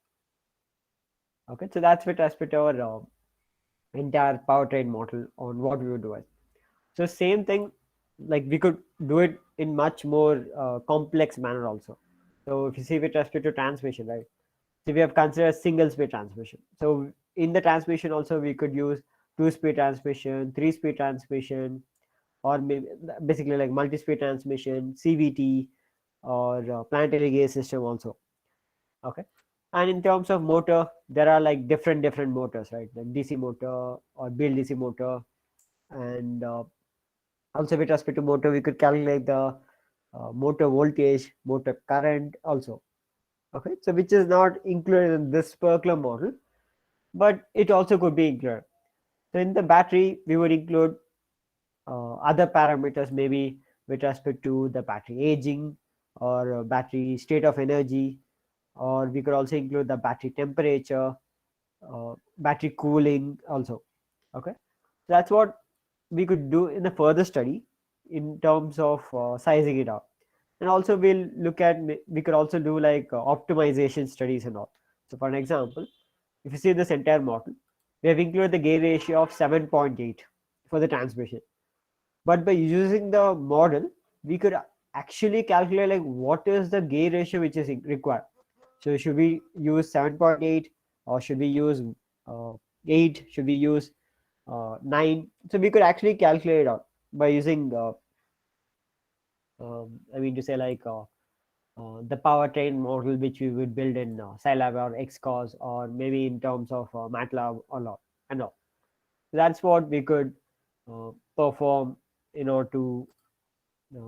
Speaker 2: Okay, so that's with respect to our entire powertrain model on what we would do it. So same thing, like we could do it in much more complex manner also. So if you see with respect to transmission, right? So we have considered single speed transmission. So in the transmission also we could use 2-speed transmission, 3-speed transmission, or maybe basically like multi-speed transmission, CVT, or planetary gauge system also. Okay. And in terms of motor, there are like different motors, right? Like DC motor or build DC motor, and also with respect to motor, we could calculate the motor voltage, motor current also. Okay, so which is not included in this particular model, but it also could be included. So in the battery, we would include other parameters, maybe with respect to the battery aging or battery state of energy, or we could also include the battery temperature, battery cooling also. Okay, so that's what we could do in a further study in terms of sizing it out. And also we'll look at, we could also do like optimization studies and all. So for an example, if you see this entire model, we have included the gain ratio of 7.8 for the transmission. But by using the model, we could actually calculate like what is the gain ratio which is required. So should we use 7.8, or should we use 8? Should we use 9? So we could actually calculate it out by using I mean to say like the powertrain model which we would build in Scilab or Xcos, or maybe in terms of MATLAB or not and all. That's what we could perform in order to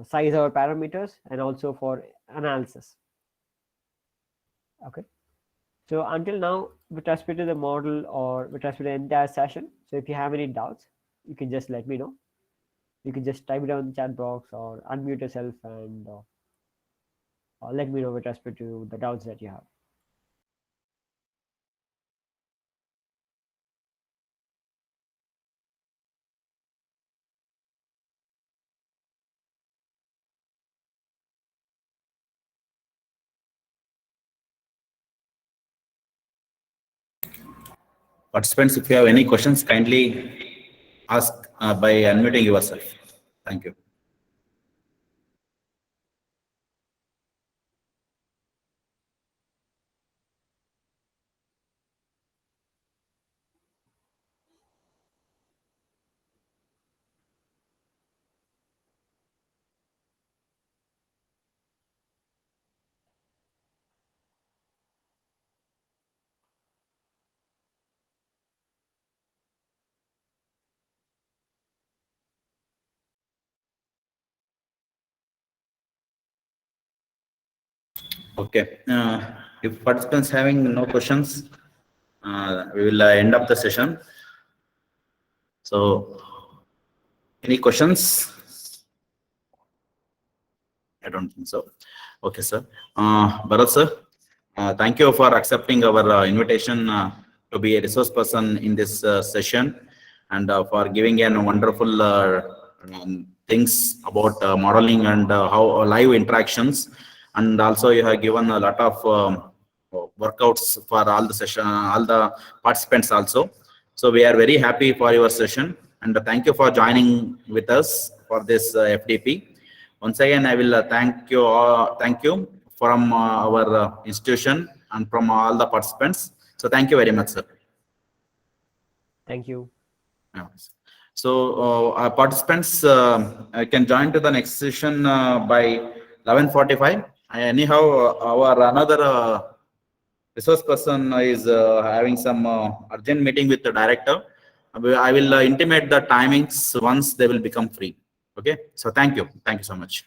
Speaker 2: size our parameters and also for analysis. Okay. So until now, with respect to the model or with respect to the entire session, so if you have any doubts, you can just let me know. You can just type it down in the chat box or unmute yourself and let me know with respect to the doubts that you have.
Speaker 1: Participants, if you have any questions, kindly ask by unmuting yourself. Thank you. Okay. If participants having no questions, we will end up the session. So, any questions? I don't think so. Okay, sir. Bharat sir, thank you for accepting our invitation to be a resource person in this session, and for giving a wonderful things about modeling and how live interactions. And also you have given a lot of workouts for all the session, all the participants also. So we are very happy for your session, and thank you for joining with us for this FDP. Once again, I will thank you from our institution and from all the participants. So thank you very much, sir.
Speaker 2: Thank you.
Speaker 1: So our participants can join to the next session by 11:45. Anyhow, our another resource person is having some urgent meeting with the director. I will intimate the timings once they will become free. Okay. So thank you so much.